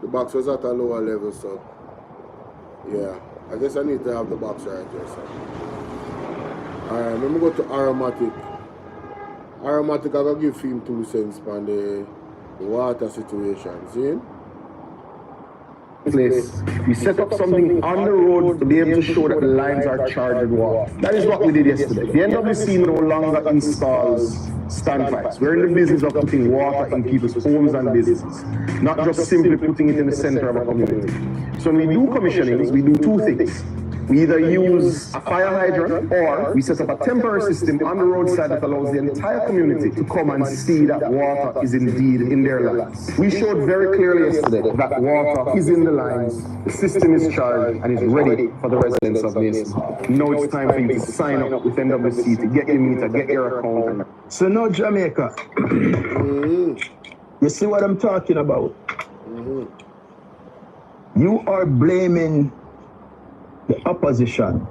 The box was at a lower level, so yeah. I guess I need to have the box right here. So. Alright, let me go to Arrowmatic. Arrowmatic, I gotta give him 2 cents on the water situation. See? Place. We set up something on the road to be able to show that the lines are charged with water. That is what we did yesterday. The NWC no longer installs standpipes. We're in the business of putting water in people's homes and businesses, not just simply putting it in the center of a community. So when we do commissionings, we do 2 things. We either use a fire hydrant or we set up a temporary system on the roadside that allows the entire community to come and see that water is indeed in their lines. We showed very clearly yesterday that water is in the lines, the system is charged and is ready for the residents of Mason. Now it's time for you to sign up with NWC to get your meter, get your account. So now Jamaica, you see what I'm talking about? You are blaming the opposition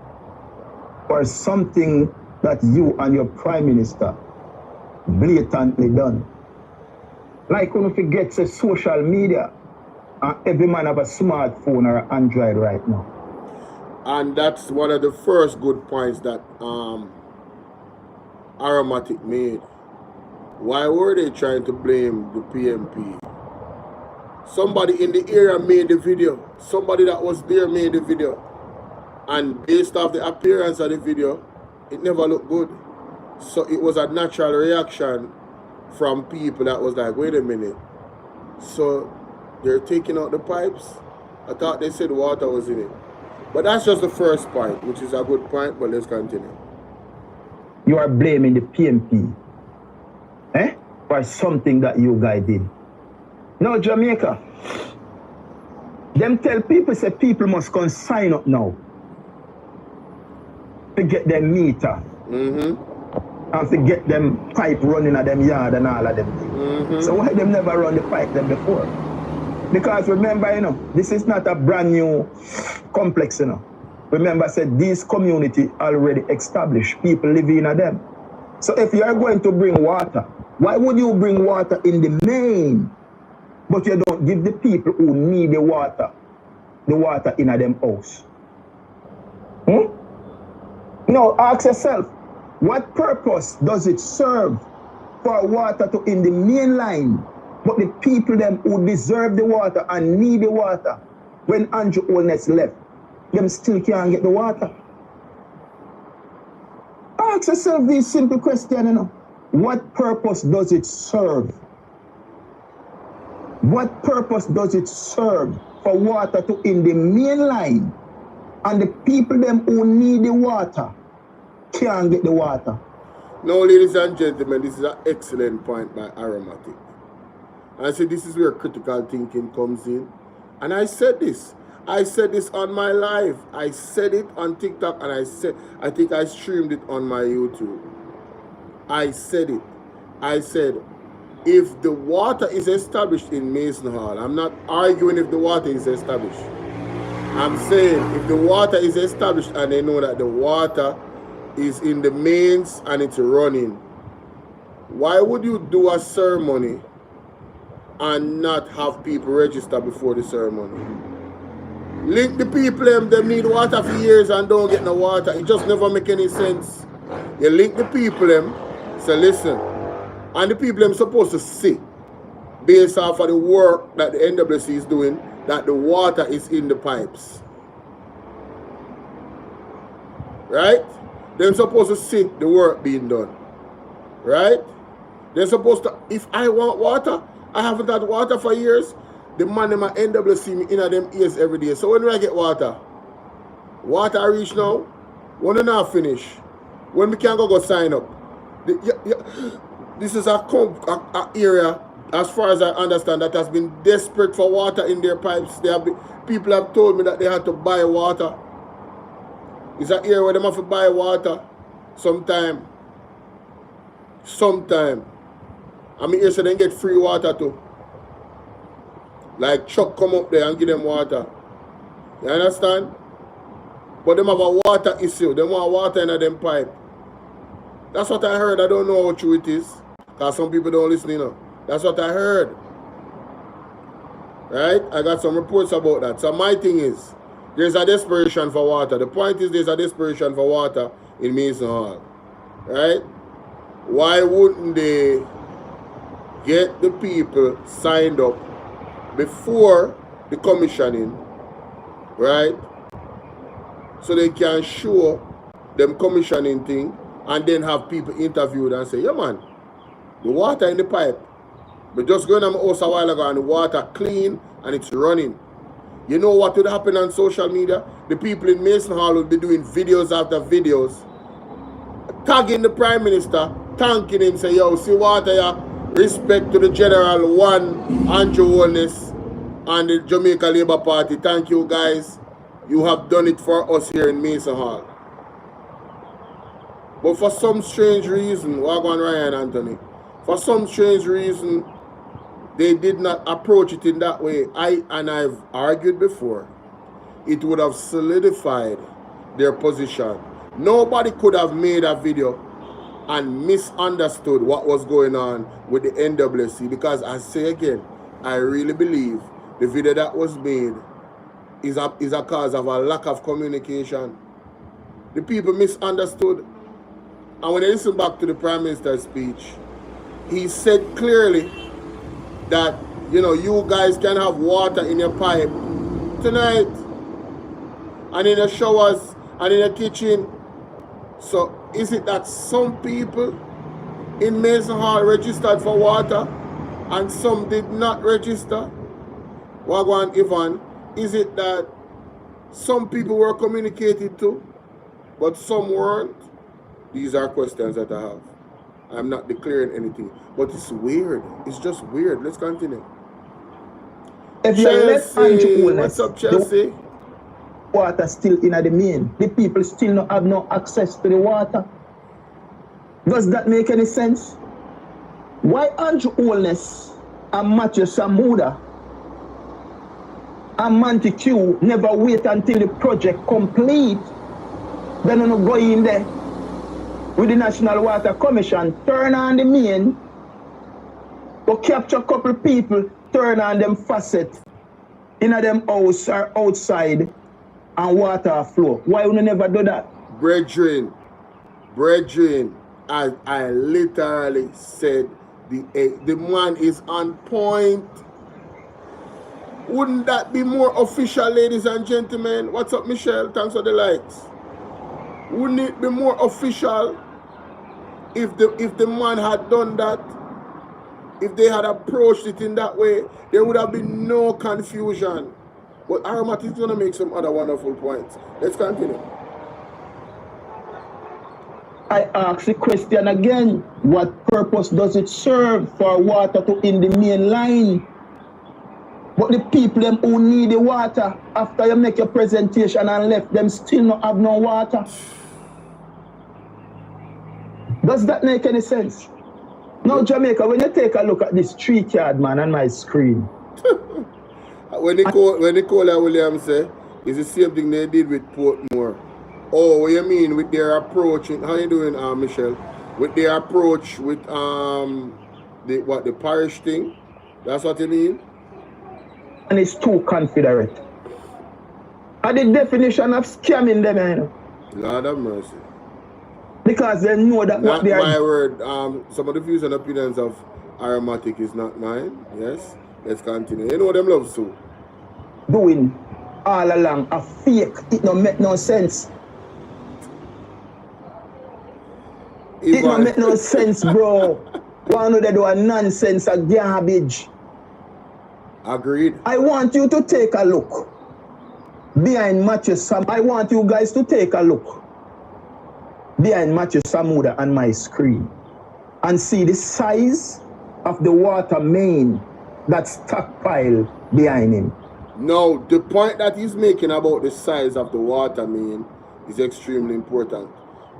for something that you and your prime minister blatantly done. Like when you forget say social media, and every man have a smartphone or an Android right now. And that's one of the first good points that Arrowmatic made. Why were they trying to blame the PMP? Somebody in the area made the video. Somebody that was there made the video. And based off the appearance of the video, it never looked good. So it was a natural reaction from people that was like, wait a minute. So they're taking out the pipes? I thought they said water was in it. But that's just the first point, which is a good point, but let's continue. You are blaming the PMP for something that you guys did. Now Jamaica, them tell people, say people must come sign up now to get them meter. And to get them pipe running at them yard and all of them. So why them never run the pipe them before? Because remember, you know, this is not a brand new complex, you know. Remember, I said these community already established, people living in them. So if you are going to bring water, why would you bring water in the main, but you don't give the people who need the water in them house? No, ask yourself, what purpose does it serve for water to in the main line, but the people them who deserve the water and need the water, when Andrew Holness left, them still can't get the water. Ask yourself these simple questions, you know. What purpose does it serve? What purpose does it serve for water to in the main line and the people them who need the water can't get the water? Now, ladies and gentlemen, this is an excellent point by Arrowmatic. I say this is where critical thinking comes in. And I said this. I said this on my live. I said it on TikTok, and I think I streamed it on my YouTube. I said it. I said, if the water is established in Mason Hall, I'm not arguing if the water is established. I'm saying if the water is established and they know that the water is in the mains and it's running, why would you do a ceremony and not have people register before the ceremony? Link the people them need water for years and don't get no water. It just never make any sense. You link the people them, say listen, and the people them supposed to see based off of the work that the NWC is doing that the water is in the pipes. Right? They're supposed to see the work being done. Right? They're supposed to, if I want water, I haven't had water for years. The man in my NWC me in them ears every day. So when do I get water? Water I reach now? When do I finish? When we can go sign up? This is a area, as far as I understand, that has been desperate for water in their pipes. People have told me that they had to buy water. It's an area where they have to buy water sometime. I mean, here so they get free water too. Like truck come up there and give them water. You understand? But them have a water issue. They want water in them pipe. That's what I heard. I don't know how true it is. Because some people don't listen, you know. That's what I heard. Right? I got some reports about that. So my thing is, there's a desperation for water. The point is there's a desperation for water in Mason Hall. Right? Why wouldn't they get the people signed up before the commissioning, right? So they can show them commissioning thing and then have people interviewed and say, yeah man, the water in the pipe. But just going to my house a while ago and the water clean and it's running. You know what would happen on social media? The people in Mason Hall would be doing videos after videos, tagging the Prime Minister, thanking him, say, yo, see water here. Respect to the General One, Andrew Holness, and the Jamaica Labour Party. Thank you guys. You have done it for us here in Mason Hall. But for some strange reason, Wagwan Ryan Anthony, for some strange reason, they did not approach it in that way. I've argued before, it would have solidified their position. Nobody could have made a video and misunderstood what was going on with the NWC, because I say again, I really believe the video that was made is a cause of a lack of communication. The people misunderstood. And when I listen back to the Prime Minister's speech, he said clearly that, you know, you guys can have water in your pipe tonight and in the showers and in the kitchen. So is it that some people in Mason Hall registered for water and some did not register? Wagwan Ivan, is it that some people were communicated to but some weren't? These are questions that I have. I'm not declaring anything, but it's weird. It's just weird. Let's continue. If you let Andrew, what's up, Chelsea? Water still in the main. The people still not have no access to the water. Does that make any sense? Why Andrew Holness and Matthew Samuda and Montague never wait until the project complete? Then you go in there with the National Water Commission, turn on the main, to capture a couple people, turn on them faucet in them house or outside, and water flow. Why would you never do that? Brethren, I literally said the man is on point. Wouldn't that be more official, ladies and gentlemen? What's up, Michelle? Thanks for the likes. Wouldn't it be more official if the man had done that? If they had approached it in that way, there would have been no confusion. But Arrowmatic is going to make some other wonderful points. Let's continue. I ask the question again, what purpose does it serve for water to in the main line? But the people them who need the water, after you make your presentation and left, them still not have no water. Does that make any sense? Now, Jamaica, when you take a look at this 3 card man on my screen. when Nicola Williams say, it's the same thing they did with Portmore. Oh, what you mean with their approach? How you doing, Michelle? With their approach with the parish thing? That's what you mean? And it's too confederate. And the definition of scamming them, you know? Lord have mercy. Because they know that not what they are... my word. Some of the views and opinions of Arrowmatic is not mine. Yes? Let's continue. You know them love so. Doing all along a fake. It don't make no sense. It don't make no sense, bro. One of them do a nonsense, a garbage. Agreed. I want you to take a look behind Matthew Sam. I want you guys to take a look behind Matthew Samuda on my screen and see the size of the water main that's stockpiled behind him. No, the point that he's making about the size of the water main is extremely important.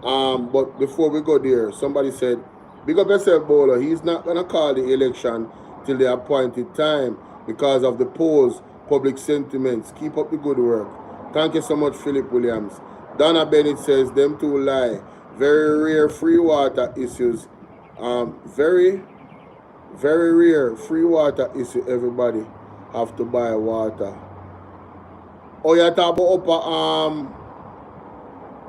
But before we go there, somebody said, big up yourself, Bolo. He's not going to call the election till the appointed time because of the polls, public sentiments. Keep up the good work. Thank you so much, Philip Williams. Donna Bennett says, them two lie. Very rare free water issues. Very rare free water issue. Everybody have to buy water. Oh, you talk about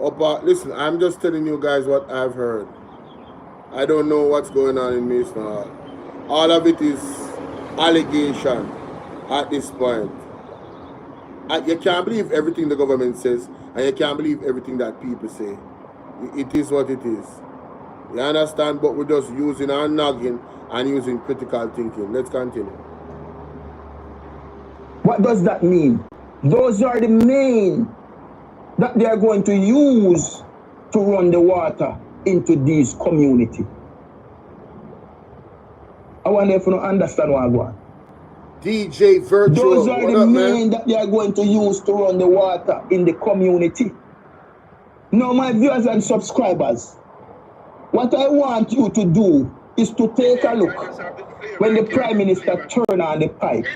upper, listen, I'm just telling you guys what I've heard. I don't know what's going on in Mason Hall. All of it is allegation at this point. You can't believe everything the government says, and you can't believe everything that people say. It is what it is. You understand? But we're just using our noggin and using critical thinking. Let's continue. What does that mean? Those are the main that they are going to use to run the water into these community. I wonder if you don't understand what I want. DJ Virtual. Those are the main that they are going to use to run the water in the community. Now, my viewers and subscribers, what I want you to do is to take a look when the Prime Minister turn on the pipe.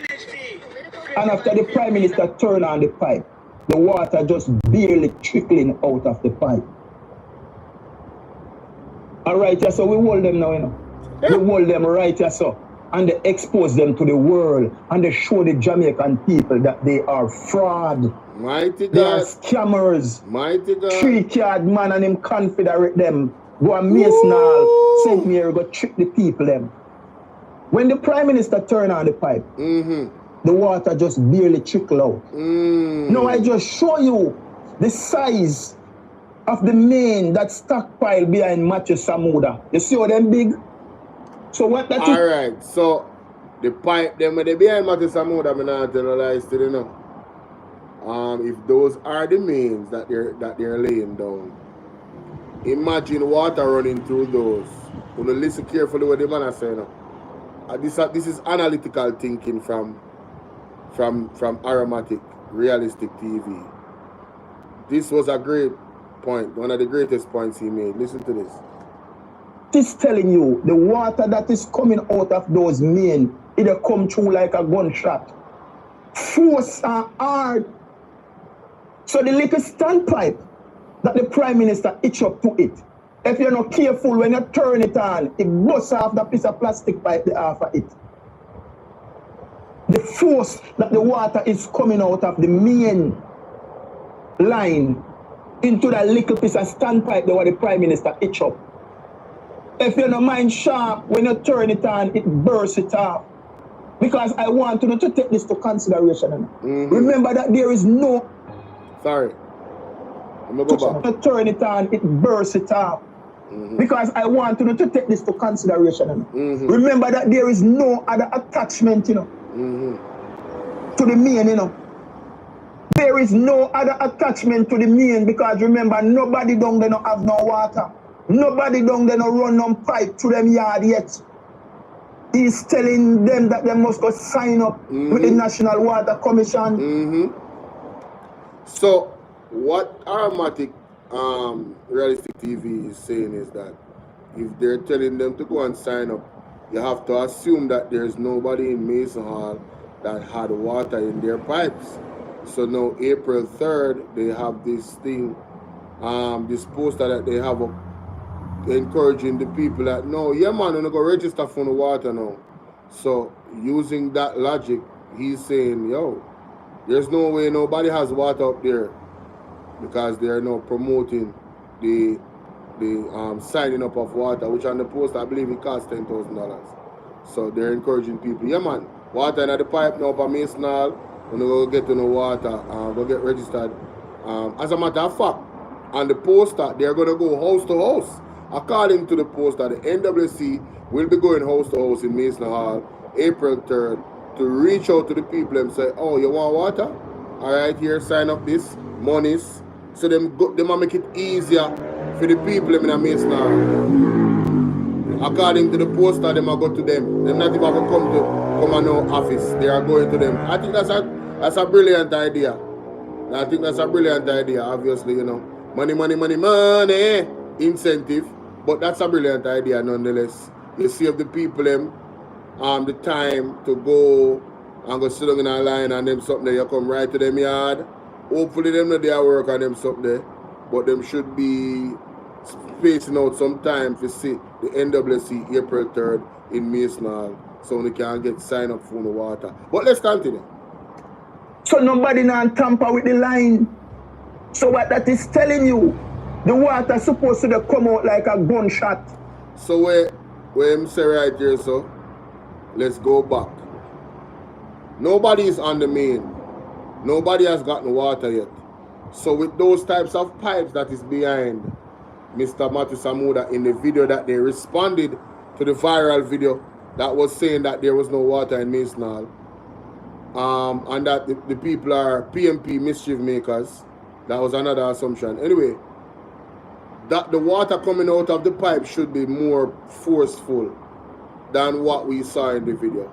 And after the Prime Minister turn on the pipe, the water just barely trickling out of the pipe. All right, yeah, so we hold them now, you know. We hold them right, yeah, so. And they expose them to the world. And they show the Jamaican people that they are fraud. Mighty God. They are scammers. Mighty God. 3 card man and him confederate them. Go and Mason St. Mary, go trick the people them. When the Prime Minister turn on the pipe, the water just barely trickle out. Now I just show you the size of the main that stockpiled behind Matthew Samuda. You see how them big? So what that is? Alright, so the pipe them when they behind Matthew Samuda, I'm not telling you lies still, you know. If those are the mains that they're laying down, imagine water running through those. You know, listen carefully what the man is saying. This is analytical thinking from Arrowmatic Realistic TV. This was a great point, one of the greatest points he made. Listen to this. It's telling you the water that is coming out of those main, it'll come through like a gunshot. Force and hard. So the little standpipe that the Prime Minister hitch up to it, if you're not careful when you turn it on, it busts off the piece of plastic pipe off of it. The force that the water is coming out of the main line into that little piece of standpipe that the Prime Minister hitch up. If you're not mind sharp, when you turn it on, it bursts it off. Because I want you to take this to consideration. Remember that there is no... Sorry. I'm going to go back. To turn it on, it bursts it off. Because I want you to take this to consideration. Remember that there is no other attachment, to the main, There is no other attachment to the main because remember, nobody down there no have no water. Nobody down there no run no pipe to them yard yet. He's telling them that they must go sign up with the National Water Commission. So, what Arrowmatic Realistic TV is saying is that if they're telling them to go and sign up, you have to assume that there's nobody in Mason Hall that had water in their pipes. So now April 3rd, they have this thing, this poster that they have up encouraging the people that, no, yeah man, you're not going to register for the water now. So using that logic, he's saying, yo, there's no way nobody has water up there because they are now promoting the signing up of water, which on the post I believe it costs $10,000. So they're encouraging people, yeah man, water in the pipe now for Mason Hall, when you go get to the water, go get registered. As a matter of fact, on the poster, they're going to go house to house. According to the poster, the NWC will be going house to house in Mason Hall April 3rd to reach out to the people and say, oh, you want water? All right, here, sign up this, monies. So they might make it easier for the people in Mason Hall. According to the poster, they might go to them. They're not even going to come to our office. They are going to them. I think that's a brilliant idea. I think that's a brilliant idea, obviously, Money, money, money, money. Incentive. But that's a brilliant idea nonetheless. You save the people the time to go and go sit down in a line and them something there, you come right to them yard. Hopefully them not there work on them something there. But them should be spacing out some time to see the NWC April 3rd in Mason Hall so they can get signed up for the water. But let's continue. So nobody now tamper with the line. So what that is telling you, the water supposed to come out like a gunshot. So where I'm saying right here, so let's go back. Nobody is on the main. Nobody has gotten water yet. So with those types of pipes that is behind Mr. Matthew Samuda in the video that they responded to the viral video that was saying that there was no water in Mason Hall, and that the people are PMP mischief makers. That was another assumption. Anyway, that the water coming out of the pipe should be more forceful than what we saw in the video.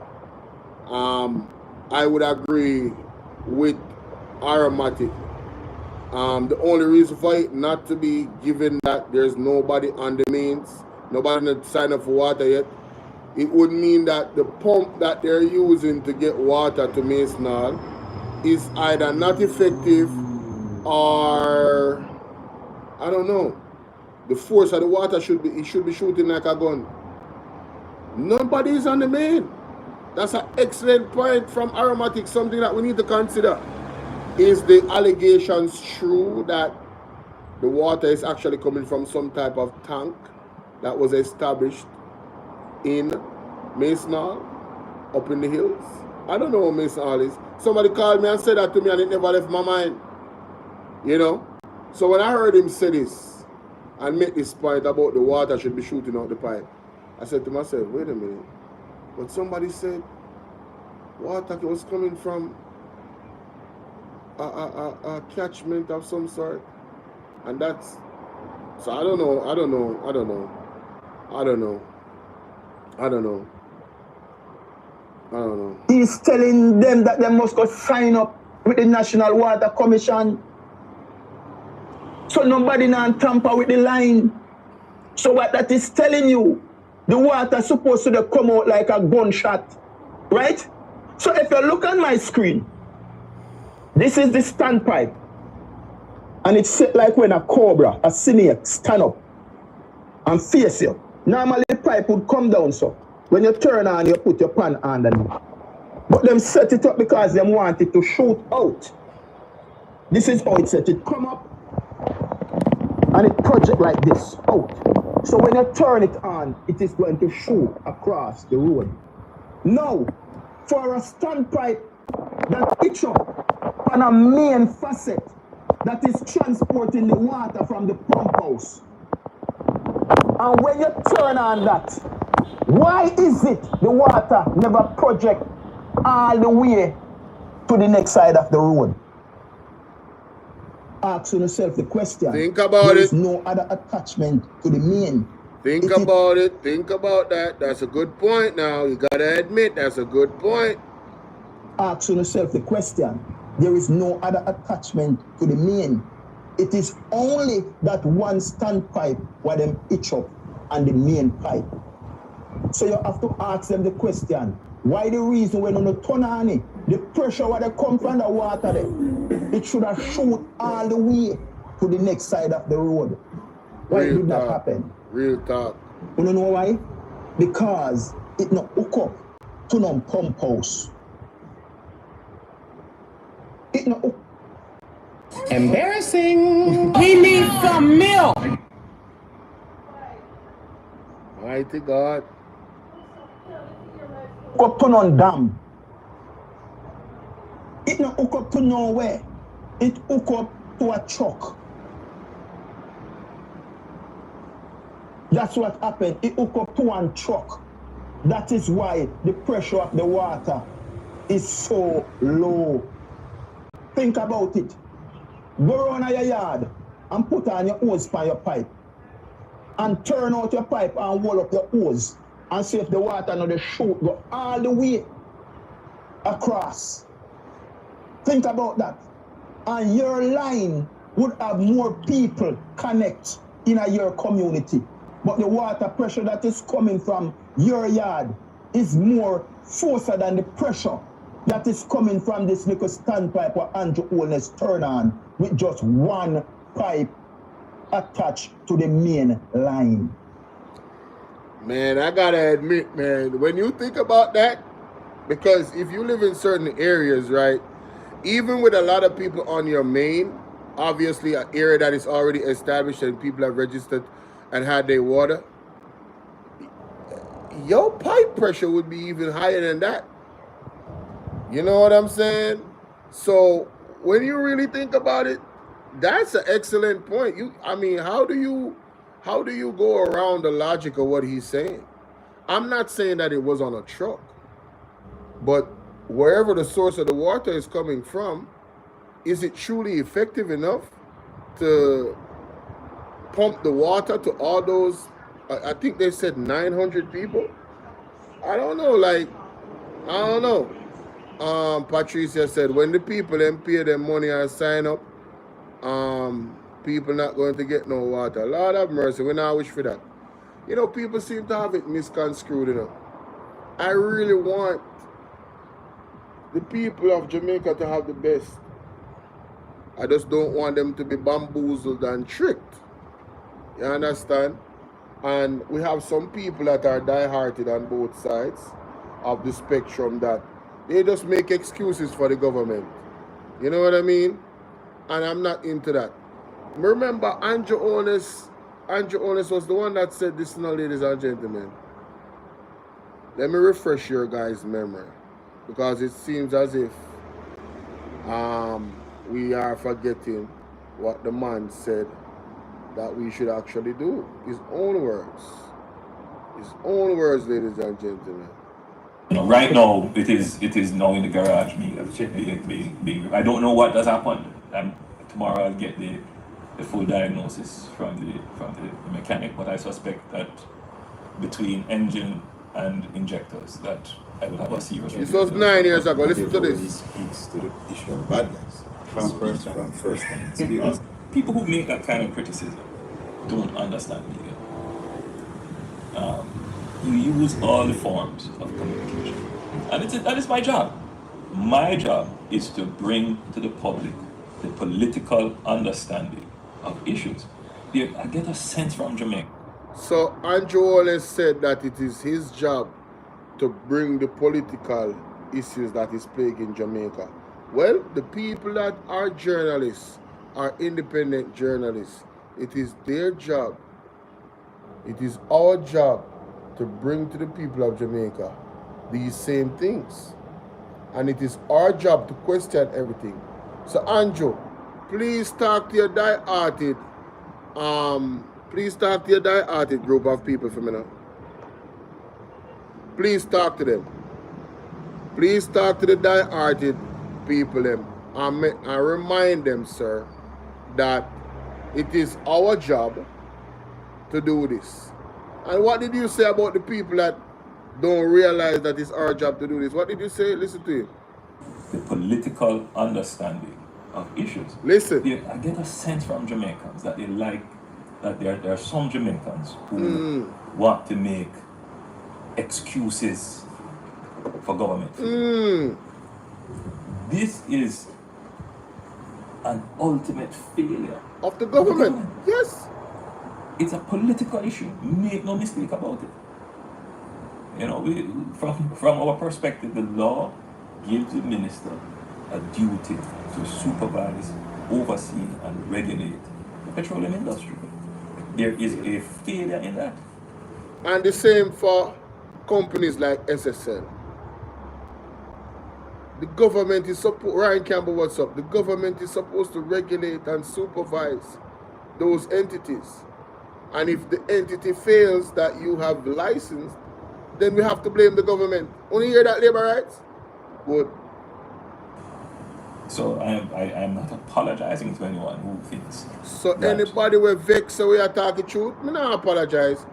I would agree with Arrowmatic. The only reason for it not to be given that there's nobody on the mains, nobody not signed up for water yet, it would mean that the pump that they're using to get water to Mason Hall is either not effective or I don't know. The force of the water should be shooting like a gun. Nobody is on the main. That's an excellent point from Arrowmatic, something that we need to consider. Is the allegations true that the water is actually coming from some type of tank that was established in Mason Hall, up in the hills? I don't know what Mason Hall is. Somebody called me and said that to me and it never left my mind. So when I heard him say this and make this point about the water should be shooting out the pipe, I said to myself, wait a minute. But somebody said water was coming from a catchment of some sort. And that's, so I don't know. He's telling them that they must go sign up with the National Water Commission. So nobody now tamper with the line. So what that is telling you, the water supposed to come out like a gunshot, right? So if you look on my screen, this is the standpipe. And it's set like when a cobra, a snake, stand up and face you. Normally the pipe would come down so. When you turn on, you put your pan underneath. But them set it up because they want it to shoot out. This is how it set it. Come up and it project like this, out. So when you turn it on, it is going to shoot across the road. Now, for a standpipe that itch up on a main facet that is transporting the water from the pump house. And when you turn on that, why is it the water never project all the way to the next side of the road? Ask yourself the question. Think about there it. is no other attachment to the main. Think about it. Think about that. That's a good point now. You gotta admit that's a good point. Ask yourself the question. There is no other attachment to the main. It is only that one standpipe where them itch up and the main pipe. So you have to ask them the question. Why the reason when you turn on it, the pressure where they come from the water there, it should have shoot all the way to the next side of the road. Why did that happen? Real talk. You know why? Because it not hook up to no pump house. It not hook. Embarrassing. He needs some milk. Mighty God. Hook up to no dam. It not hook up to nowhere. It hook up to a truck. That's what happened. It hook up to one truck. That is why the pressure of the water is so low. Think about it. Go around your yard and put on your hose for your pipe. And turn out your pipe and wall up your hose. And see if the water not the shoot go all the way across. Think about that. And your line would have more people connect in your community. But the water pressure that is coming from your yard is more forcer than the pressure that is coming from this little standpipe where Andrew Holness turn on with just one pipe attached to the main line. Man, I gotta admit, man, when you think about that, because if you live in certain areas, right, even with a lot of people on your main, obviously an area that is already established and people have registered and had their water, your pipe pressure would be even higher than that. You know what I'm saying? So when you really think about it, that's an excellent point. I mean, how do you go around the logic of what he's saying? I'm not saying that it was on a truck, but wherever the source of the water is coming from, is it truly effective enough to pump the water to all those? I think they said 900 people. I don't know. I don't know. Patricia said when the people then pay their money and sign up, people not going to get no water. Lord have mercy. We not wish for that. You know, people seem to have it misconstrued. You know, I really want the people of Jamaica to have the best. I just don't want them to be bamboozled and tricked. You understand? And we have some people that are die-hearted on both sides of the spectrum that they just make excuses for the government. You know what I mean? And I'm not into that. Remember, Andrew Holness was the one that said this, now, ladies and gentlemen. Let me refresh your guys' memory, because it seems as if we are forgetting what the man said that we should actually do. His own words. His own words, ladies and gentlemen. You know, right now it is now in the garage. I don't know what does happen. Tomorrow I'll get the full diagnosis from the mechanic, but I suspect that between engine and injectors that I will have a serious. This was 9 years ago. Listen to this. Speaks to the issue of badness from first hand experience. People who make that kind of criticism don't understand media. You use all the forms of communication, and that is my job. My job is to bring to the public the political understanding of issues. I get a sense from Jamaica. So Andrew always said that it is his job to bring the political issues that is plaguing Jamaica. Well, the people that are journalists, are independent journalists, it is their job, it is our job to bring to the people of Jamaica these same things. And it is our job to question everything. So Andrew, please talk to your die-hearted group of people for me now. Please talk to them. Please talk to the die-hearted people them and remind them, sir, that it is our job to do this. And what did you say about the people that don't realize that it's our job to do this? What did you say? Listen to him. The political understanding of issues. Listen. I get a sense from Jamaicans that they like, that there are some Jamaicans who want to make excuses for government. This is an ultimate failure of the government. Yes. It's a political issue. Make no mistake about it. You know, from our perspective, the law gives the minister a duty to supervise, oversee, and regulate the petroleum industry. There is a failure in that. And the same for companies like SSL. The government is supposed, Ryan Campbell, what's up? The government is supposed to regulate and supervise those entities. And if the entity fails that you have licensed, then we have to blame the government. Only hear that, labor rights? Good. So I am not apologizing to anyone who thinks. So anybody will vex so we are talking truth, I not apologize.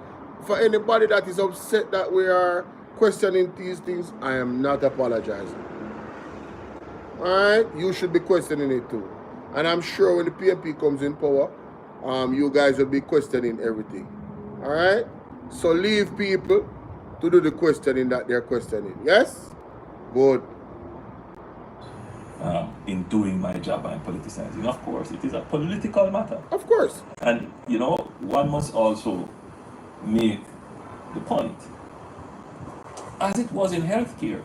For anybody that is upset that we are questioning these things, I am not apologizing. Alright? You should be questioning it too. And I'm sure when the PNP comes in power, you guys will be questioning everything. Alright? So leave people to do the questioning that they're questioning. Yes? Good. In doing my job, I'm politicizing. Of course, it is a political matter. Of course. And, you know, one must also make the point. As it was in healthcare,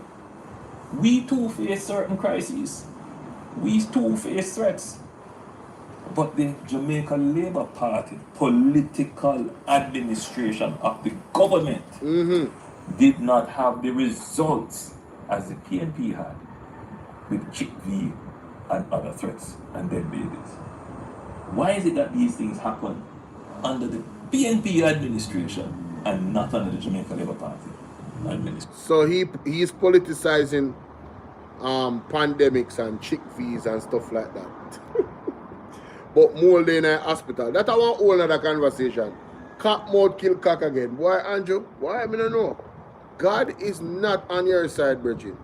we too face certain crises. We too face threats. But the Jamaica Labour Party, political administration of the government, did not have the results as the PNP had with Chick V and other threats and dead babies. Why is it that these things happen under the PNP administration and not under the Jamaica Labour Party administration? So he's politicizing pandemics and Chick V's and stuff like that. But more than a hospital. That's a whole other conversation. Cock mouth kill cock again. Why, Andrew? Why? I don't know. God is not on your side, Bridget.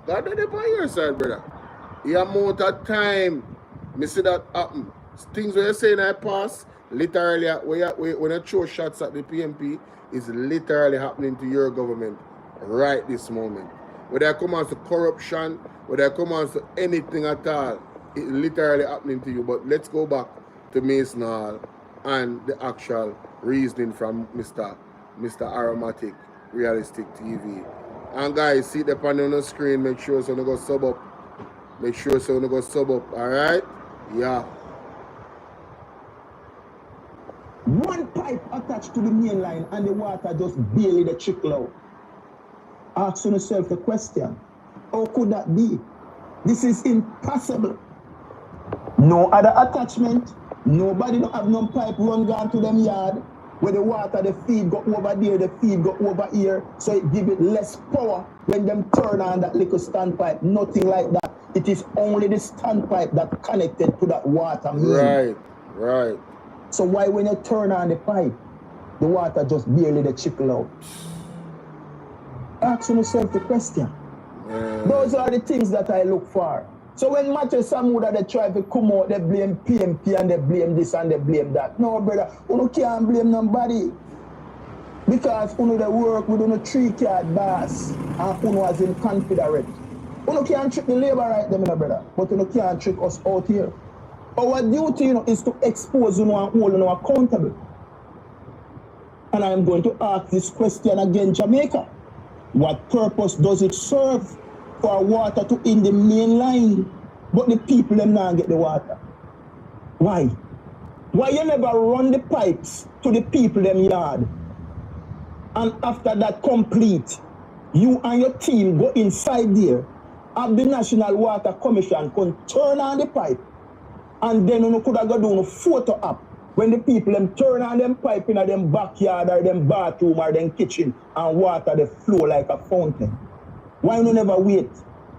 God is not on your side, brother. The amount of time me see that happen. Things when you say in I pass, literally, when you throw shots at the PNP, is literally happening to your government right this moment. Whether it comes to corruption, whether it comes to anything at all, it's literally happening to you. But let's go back to Mason Hall and the actual reasoning from Mr. Arrowmatic Realistic TV. And guys, see the panel on the screen. Make sure so you go sub up. Make sure so you go sub up. Alright? Yeah. One pipe attached to the main line and the water just barely the trickle out. Ask yourself the question, how could that be? This is impossible. No other attachment. Nobody don't have no pipe run down to them yard. Where the water, the feed go over there, the feed go over here. So it give it less power when them turn on that little standpipe. Nothing like that. It is only the standpipe that connected to that water main. Right. So why when you turn on the pipe, the water just barely the trickle out? Ask yourself the question. Those are the things that I look for. So when Matthew Samuda they try to come out, they blame PMP and they blame this and they blame that. No, brother, you can't blame nobody. Because you the work with a 3-card boss and you as in Confederate. You can't trick the labor right them, brother, but you can't trick us out here. Our duty is to expose and hold accountable. And I'm going to ask this question again, Jamaica. What purpose does it serve for water to in the main line, but the people them not get the water? Why? Why you never run the pipes to the people them yard? And after that complete, you and your team go inside there have the National Water Commission come turn on the pipe, and then you could have got down a photo app when the people them turn on them pipe in them backyard or them bathroom or them kitchen and water the flow like a fountain. Why you never wait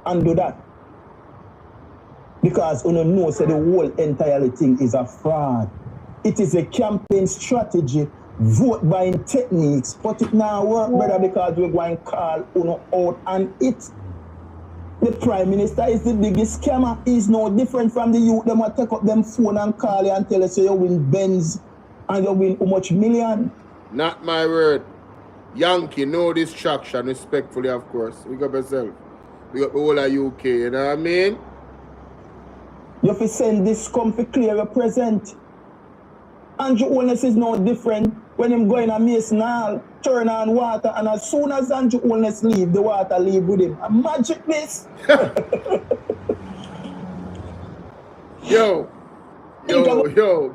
and do that? Because you know say the whole entire thing is a fraud. It is a campaign strategy, vote buying techniques, but it now work better because we're going to call Uno out and it. The Prime Minister is the biggest scammer. He's no different from the youth. They might take up them phone and call you and tell you, say you win Benz and you win how much million. Not my word. Yankee, no distraction, respectfully, of course. We got yourself. We got the whole of UK, you know what I mean? You have to send this come for clear your present. Andrew Holness is no different when him going to Mason Hall, turn on water, and as soon as Andrew Holness leave, the water leave with him. A magic this. yo,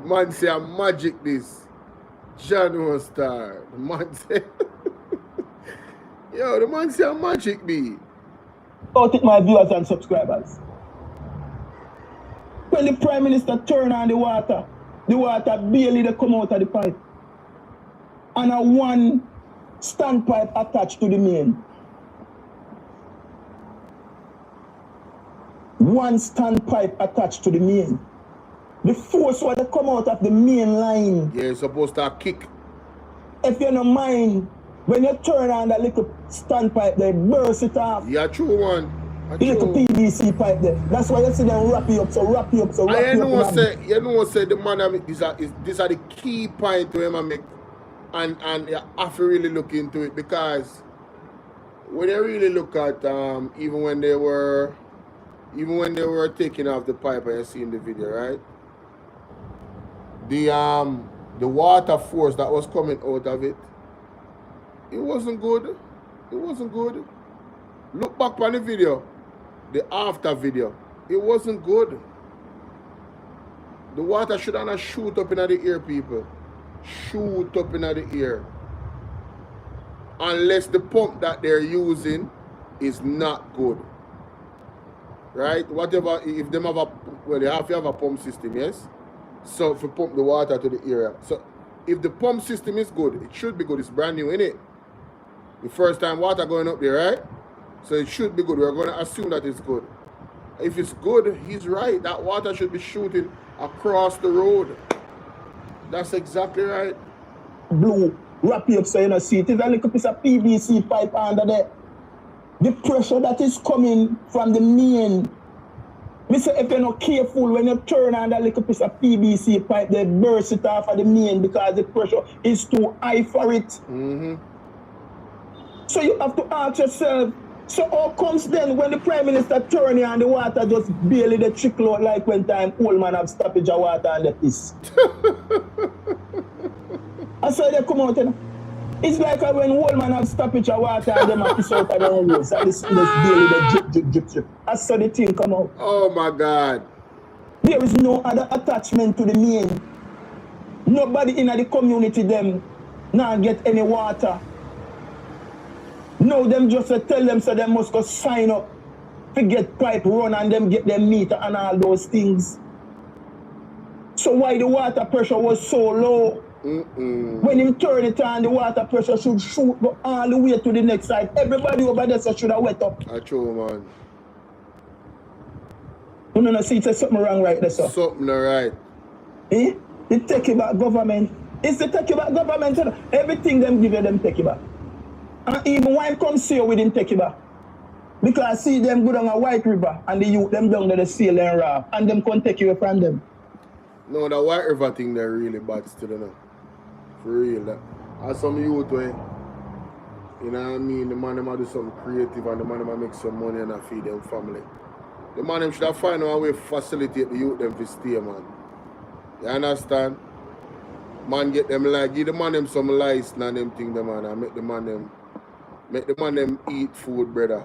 man say a magic this. John Star. The man say, yo, the man say a magic be. I'll take my viewers and subscribers. When the Prime Minister turn on the water barely they come out of the pipe. And a one standpipe attached to the main. One standpipe attached to the main. The force when they come out of the main line. Yeah, it's supposed to kick. If you don't mind, when you turn on that little standpipe, they burst it off. Yeah, true one. The little PVC pipe there. That's why you see them wrap you up, so wrap you up, so wrap you up. You know, say the man, these are the key point to him make. And you have to really look into it because when you really look at even when they were taking off the pipe and you see in the video, right? The water force that was coming out of it, it wasn't good. It wasn't good. Look back on the video, the after video. It wasn't good. The water should not shoot up in the air, people. Shoot up in the air. Unless the pump that they're using is not good. Right? Whatever, if they have they have to have a pump system, yes? So to pump the water to the area. So if the pump system is good, it should be good. It's brand new, innit? The first time water going up there, right? So it should be good. We're going to assume that it's good. If it's good, he's right. That water should be shooting across the road. That's exactly right. Blue, wrap you up so you don't see it. It's a little piece of PVC pipe under there. The pressure that is coming from the main. Mister, if you're not careful, when you turn on that little piece of PVC pipe, they burst it off of the main because the pressure is too high for it. Mm-hmm. So you have to ask yourself, so how comes then when the Prime Minister turn on the water just barely the trickle out like when time old man have stoppage of water and the piss? I saw they come out and it's like when old man have stoppage of water and them have piss out of their own roots and this barely the drip. I saw the thing come out. Oh my God. There is no other attachment to the main. Nobody in the community them now get any water. No, them just tell them so they must go sign up to get pipe run and them get them meter and all those things. So why the water pressure was so low? When him turn it on, the water pressure should shoot go all the way to the next side. Everybody over there should have wet up. I true, man. You know, see, it's something wrong right there, sir. Something right. Eh? They take it back government. It's the take it back government. Everything them give you, them take it back. And even wine come see you with him take it back. Because see them go down a White River and the youth them down to the sail and raft and them can take you from them. No, the White River thing they're really bad still, you know. For real. As some youth way, you know what I mean, the man them do something creative and the man them make some money and feed them family. The man them should have find a way to facilitate the youth them to stay, man. You understand? Man get them like, give the man them some license and them thing them man and make the man them eat food, brother.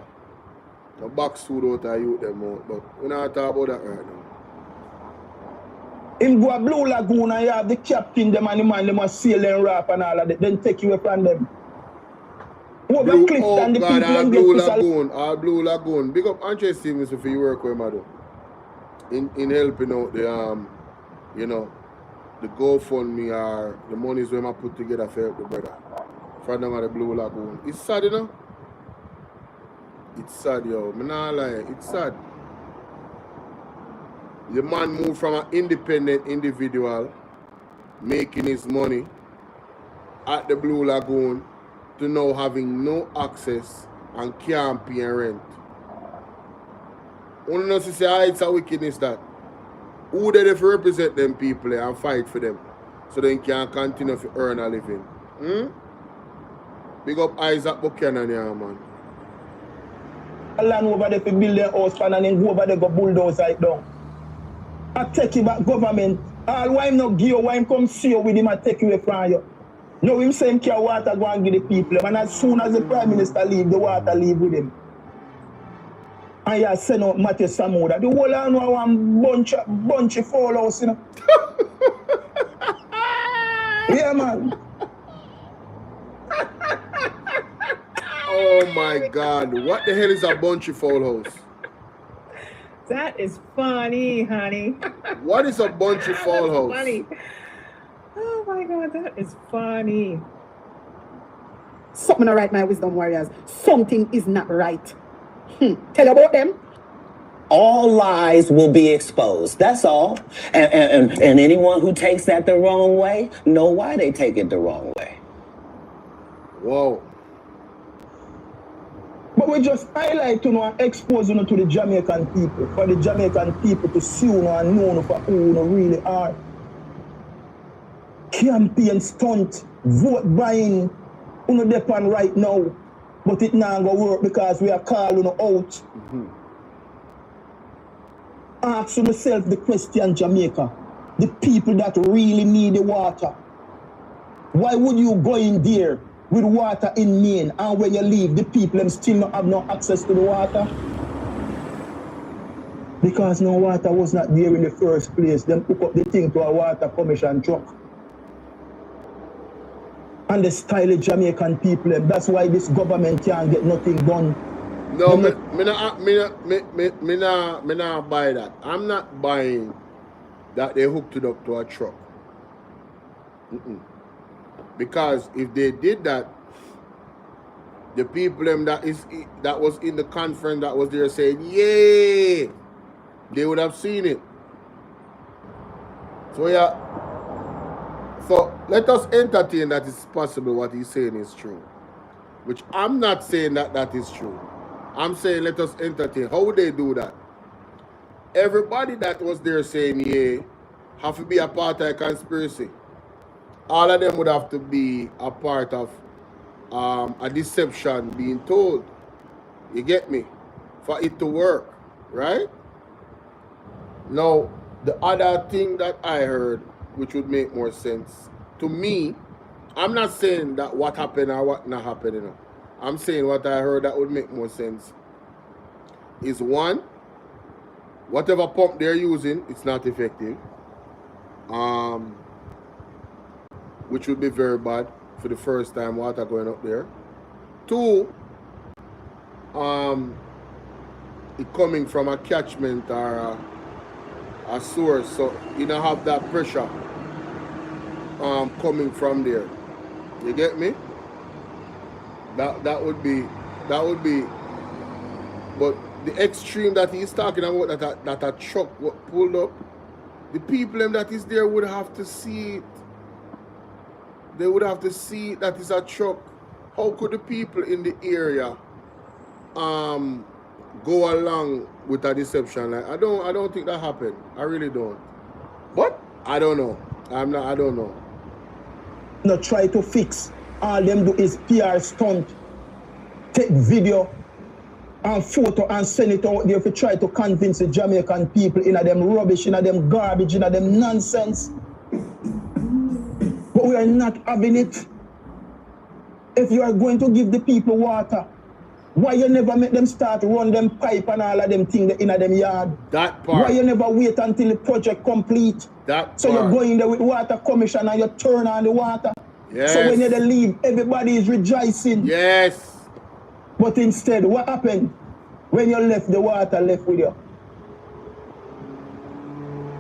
The box food out of youth them out, but we're not talking about that right now. In go a Blue Lagoon and you have the captain them and the man them a sail and rap and all of that, then take you away from them. Over cliff oh and the God, people our and Blue get Lagoon, our Blue Lagoon. Big up Andre Stevens for your work with Mado. In helping out the you know, the GoFundMe or the monies we put together for help the brother. From down at the Blue Lagoon. It's sad, you know? It's sad, yo. I'm not lying. It's sad. The man moved from an independent individual making his money at the Blue Lagoon to now having no access and can't pay rent. One knows to say, it's a wickedness that. Who they to represent them people and fight for them so they can continue to earn a living? Big up Isaac Buchanan here, man. Land over there to build their house and then go over there go bulldoze right down. I take you back government. All why him not give you, why him come see you with him and take you away from you. No, him say him care water go and give the people. And as soon as the Prime Minister leave, the water leave with him. And you send out Matthew Samuda. The whole of one bunch of fall house, you know. Yeah, man. Oh my God. What the hell is a bunchy fowl house? That is funny, honey. What is a bunchy fowl house? Funny. Oh my God, that is funny. Something not right, my wisdom warriors. Something is not right. Tell you about them. All lies will be exposed. That's all. And anyone who takes that the wrong way, know why they take it the wrong way. Whoa. But we just highlight and expose to the Jamaican people, for the Jamaican people to see and know for who you really are. Campaign stunt, vote buying, depend right now, but it not gonna work because we are calling out. Ask yourself the question, Jamaica, the people that really need the water. Why would you go in there with water in Maine, and when you leave, the people them still not have no access to the water? Because no water was not there in the first place. Them hook up the thing to a water commission truck. And the style of Jamaican people, that's why this government can't get nothing done. No, me not buy that. I'm not buying that they hooked it up to a truck. Because if they did that, the people that was in the conference that was there saying, "Yay!" they would have seen it. So yeah. So let us entertain that it's possible what he's saying is true. Which I'm not saying that is true. I'm saying let us entertain. How would they do that? Everybody that was there saying yeah have to be a part of a conspiracy. All of them would have to be a part of a deception being told. You get me? For it to work, right? Now, the other thing that I heard, which would make more sense to me, I'm not saying that what happened or what not happened, you know. I'm saying what I heard that would make more sense is one, whatever pump they're using, it's not effective. Which would be very bad for the first time water going up there. Two, it coming from a catchment or a source, so you don't have that pressure coming from there. You get me? That would be, but the extreme that he's talking about, that a truck pulled up, the people that is there would have to see it. They would have to see that it's a truck. How could the people in the area go along with a deception? Like I don't think that happened. I really don't. But I don't know. I don't know. Not try to fix. All them do is PR stunt. Take video and photo and send it out there to try to convince the Jamaican people in them rubbish, in them garbage, in them nonsense. But we are not having it. If you are going to give the people water, why you never make them start run them pipe and all of them things in them yard? That part. Why you never wait until the project complete? That so part. you go in there with water commission and you turn on the water. Yes. So when you leave, everybody is rejoicing. Yes. But instead, what happened? When you left, the water left with you.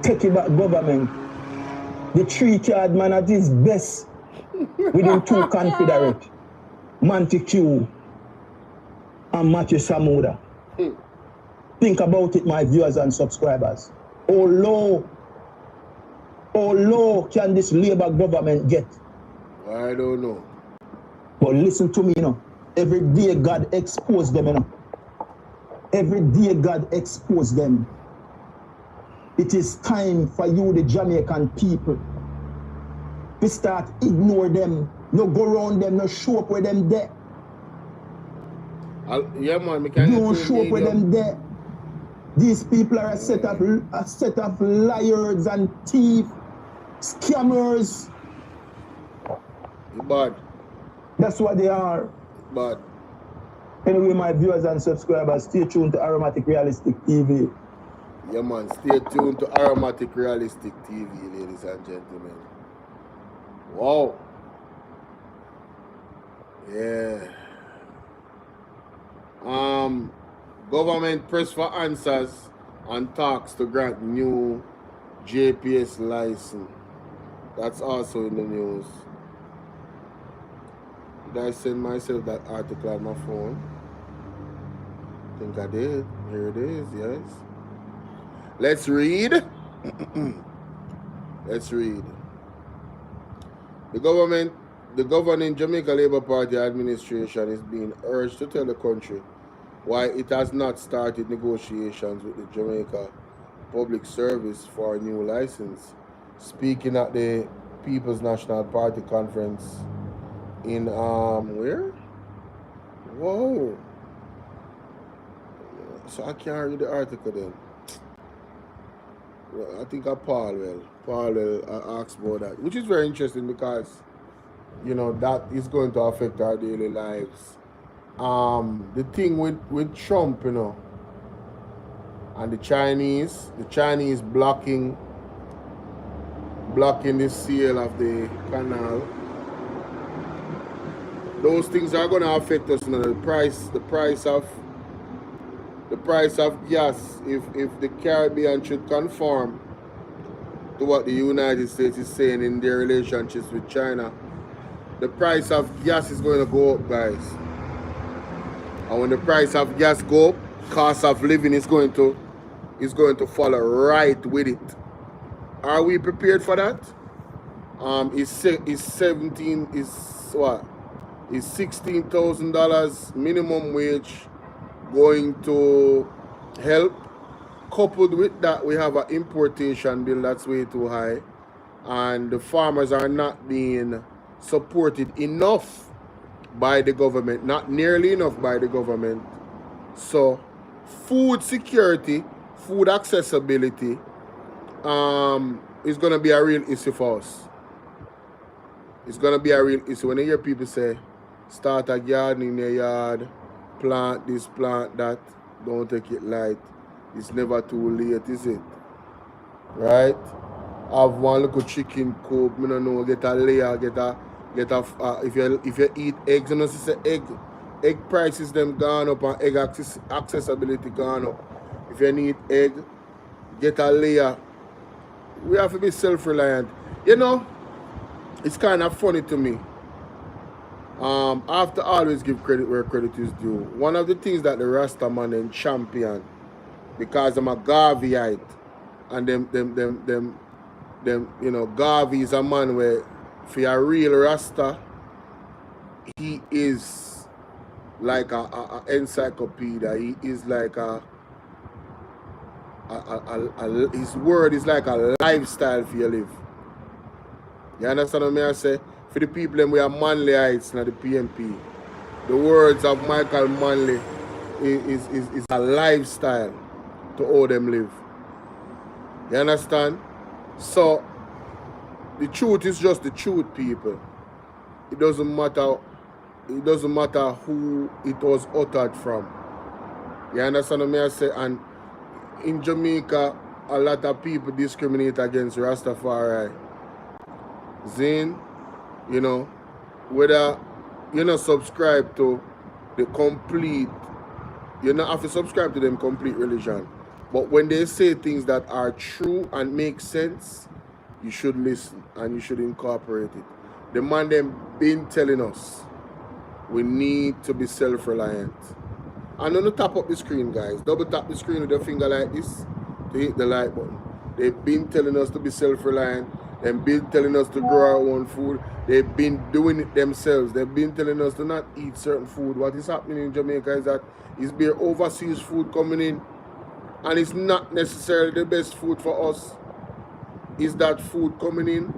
Take it back, government. The 3-card man at his best within 2 Confederate. Montague and Matthew Samuda. Think about it, my viewers and subscribers. How low can this Labour government get? I don't know. But listen to me, you know. Every day God expose them, you know. Every day God expose them. It is time for you, the Jamaican people, to start ignore them. No go around them, no show up with them there. Yeah, man, we can't don't show up with them there. These people are a set of liars and thieves, scammers. Bad. That's what they are. Bad. Anyway, my viewers and subscribers, stay tuned to Arrowmatic Realistic TV. Yeah, man, stay tuned to Arrowmatic Realistic TV, ladies and gentlemen. Wow. Yeah. Government press for answers and talks to grant new JPS license. That's also in the news. Did I send myself that article on my phone? I think I did. Here it is, yes. Let's read. Let's read. The governing Jamaica Labour Party administration is being urged to tell the country why it has not started negotiations with the Jamaica Public Service for a new license. Speaking at the People's National Party conference in where? Whoa. So I can't read the article then. Well, I think Paul asked about that, which is very interesting because, you know, that is going to affect our daily lives. The thing with Trump, you know, and the Chinese blocking the sale of the canal. Those things are going to affect us, you know, the price of gas, if the Caribbean should conform to what the United States is saying in their relationships with China, the price of gas is going to go up, guys. And when the price of gas go up, cost of living is going to follow right with it. Are we prepared for that? Is $16,000 minimum wage going to help? Coupled with that, we have an importation bill that's way too high, and the farmers are not being supported enough by the government, not nearly enough by the government. So food security, food accessibility is going to be a real issue for us. It's going to be a real issue. When you hear people say, start a garden in your yard, plant this, plant that, don't take it light. It's never too late, is it? Right? Have one little chicken coop, I don't know, get a layer, if you eat eggs, you know, it's egg prices them gone up and egg accessibility gone up. If you need egg, get a layer. We have to be self-reliant. You know, it's kind of funny to me. I have to always give credit where credit is due. One of the things that the Rasta man then champion, because I'm a Garveyite, and them, you know, Garvey is a man where, for a real Rasta, he is like a encyclopedia. He is like his word is like a lifestyle for you live. You understand what I say? For the people them we are Manleyites in the PMP, the words of Michael Manley is a lifestyle to how them live. You understand? So the truth is just the truth, people. It doesn't matter who it was uttered from. You understand what I say? And in Jamaica, a lot of people discriminate against Rastafari. Zane, you know, whether you not subscribe to the complete, you not have to subscribe to them complete religion. But when they say things that are true and make sense, you should listen and you should incorporate it. The man them been telling us we need to be self-reliant. And on the top of the screen, guys, double tap the screen with your finger like this to hit the like button. They've been telling us to be self-reliant. They've been telling us to grow our own food. They've been doing it themselves. They've been telling us to not eat certain food. What is happening in Jamaica is that is there overseas food coming in, and it's not necessarily the best food for us. Is that food coming in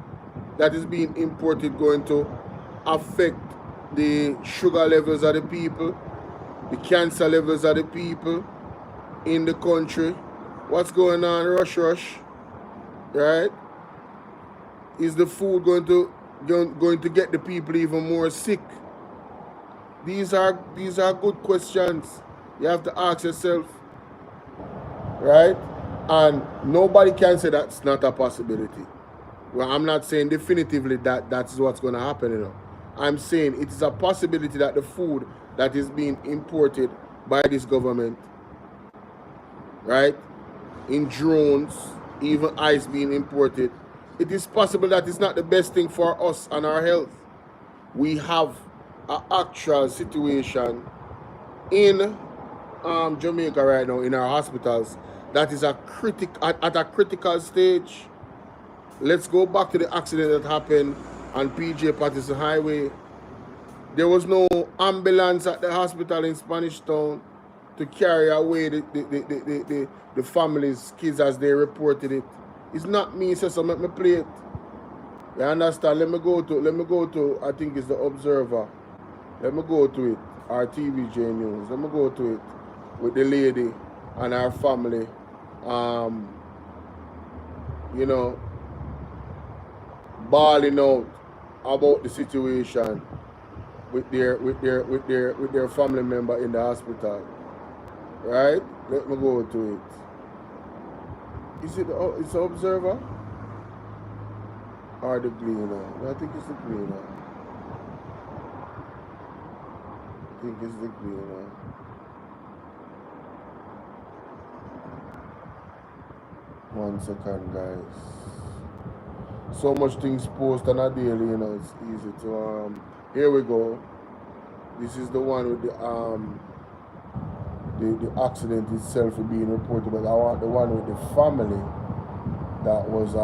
that is being imported going to affect the sugar levels of the people, the cancer levels of the people in the country? What's going on? Rush, right? Is the food going to get the people even more sick? These are good questions you have to ask yourself, right? And nobody can say that's not a possibility. Well, I'm not saying definitively that that's what's going to happen, you know. I'm saying it is a possibility that the food that is being imported by this government, right, in drones, even ice being imported, it is possible that it's not the best thing for us and our health. We have an actual situation in Jamaica right now in our hospitals that is at a critical stage. Let's go back to the accident that happened on PJ Patterson Highway. There was no ambulance at the hospital in Spanish Town to carry away the family's kids as they reported it. It's not me, so let me play it. You understand? Let me go to I think it's the Observer. Let me go to it. Our TVJ News. Let me go to it with the lady and our family. You know, bawling out about the situation with their family member in the hospital. Right? Let me go to it. Is it it's the Observer? Or the Gleaner? I think it's the Gleaner. I think it's the Gleaner. One second, guys. So much things post on a daily, you know, it's easy to here we go. This is the one with the accident itself being reported, but I want the one with the family that was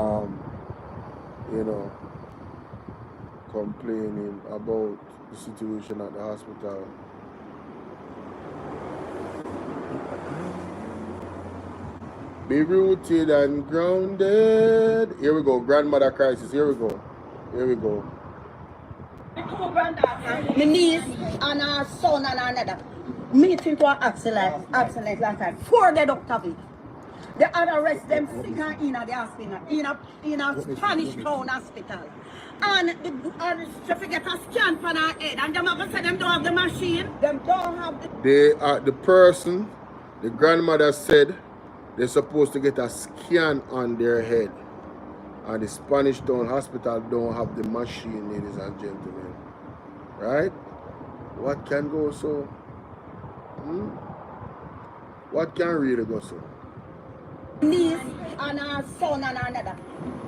you know, complaining about the situation at the hospital. Be rooted and grounded. Here we go. Grandmother crisis. Here we go. My niece and her son and another meet into an accident last time. 4 dead out of it. They had arrested them sick and in the hospital, in a Spanish Town hospital. And the get a scan for her head, and them have said them don't have the machine, them don't have the person, the grandmother said they're supposed to get a scan on their head. And the Spanish Town hospital don't have the machine, ladies and gentlemen. Right? What can go so? What can really go so? Niece and her son and another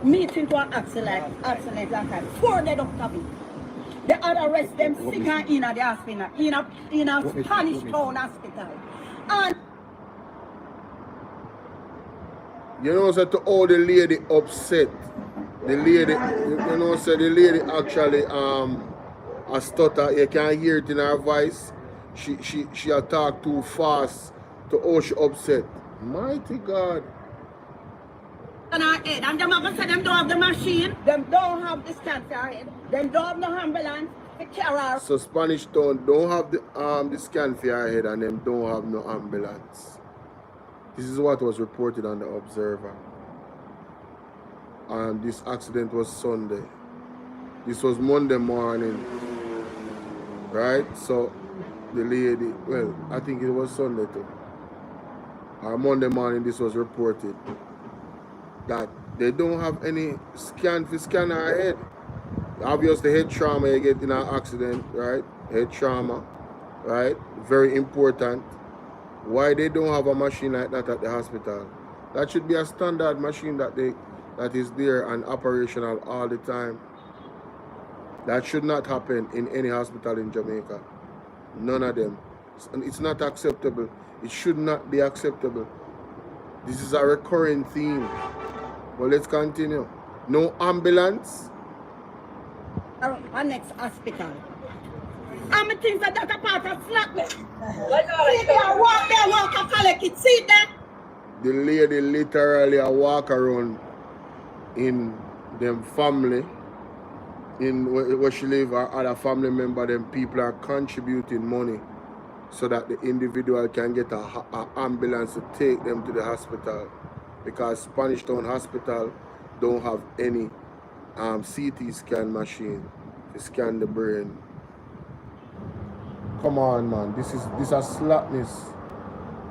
meet into an accident last time. 4 dead out of it. They had arrested them sick and in the hospital, in a Spanish Town hospital. And you know, so to all the lady upset, the lady, you know, so the lady actually a stutter. You can hear it in her voice. She talk too fast to all she upset. Mighty God. on her head, and them have said them don't have the machine, them don't have the scan for her head, them don't have no ambulance to carry her. So Spanish Town don't have the scan for her head, and them don't have no ambulance. This is what was reported on the Observer. And this accident was Sunday. This was Monday morning, right? So the lady, well, I think it was Sunday too. Monday morning, this was reported that they don't have any scan to scan her head. Obviously, head trauma you get in an accident, right? Head trauma, right? Very important. Why they don't have a machine like that at the hospital? That should be a standard machine that is there and operational all the time. That should not happen in any hospital in Jamaica. None of them. It's not acceptable. It should not be acceptable. This is a recurring theme. Well, let's continue. No ambulance. Our next hospital. I'm things that a part of slap me. See there, walk a collect it. See that? The lady literally walk around in them family, in where she live, or other family member, them people are contributing money so that the individual can get a ambulance to take them to the hospital, because Spanish Town Hospital don't have any CT scan machine to scan the brain. Come on, man. This is a slackness.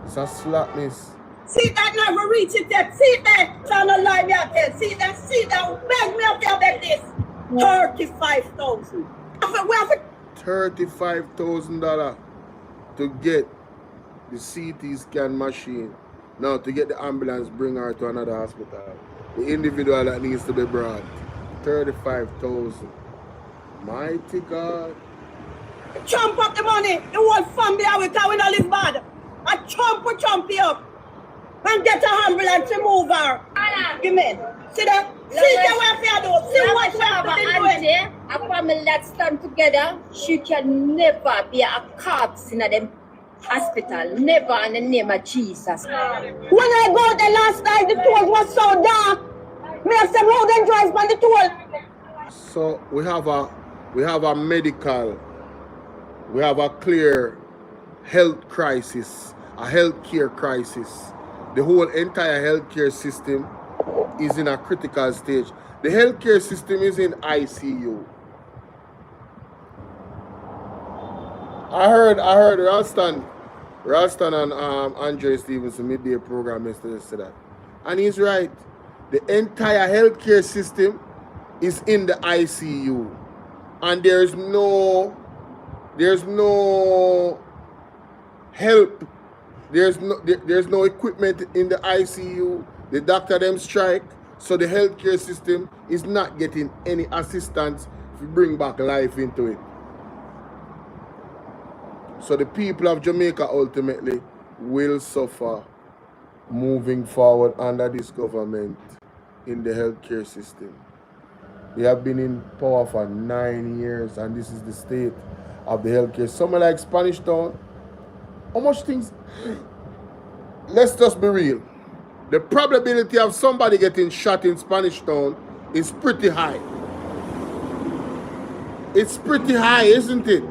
It's a slackness. See that never reach it yet. See that. Trying to lie me out there. See that. Beg me up there, beg this. 35,000. $35,000 to get the CT scan machine. Now to get the ambulance, bring her to another hospital. The individual that needs to be brought. 35,000. Mighty God. Chomp up the money. The whole family are with her. We don't live bad. I chomp you up. And get a ambulance to move her. Give me. See that? See the way I do. See what she have doing. A family that stand together, she can never be a corpse in them hospital. Never in the name of Jesus. When I go the last night, the toll was so dark. Me have some road and drive on the toll. So we have a medical, we have a clear health crisis, a healthcare crisis. The whole entire healthcare system is in a critical stage. The healthcare system is in ICU. I heard Ralston and Andre Stevenson midday program yesterday said that. And he's right. The entire healthcare system is in the ICU. And there's no help. There's no equipment in the ICU. The doctor them strike, so the healthcare system is not getting any assistance to bring back life into it. So the people of Jamaica ultimately will suffer moving forward under this government in the healthcare system. They have been in power for 9 years, and this is the state of the healthcare. Somewhere like Spanish Town, how much things? Let's just be real. The probability of somebody getting shot in Spanish Town is pretty high. It's pretty high, isn't it?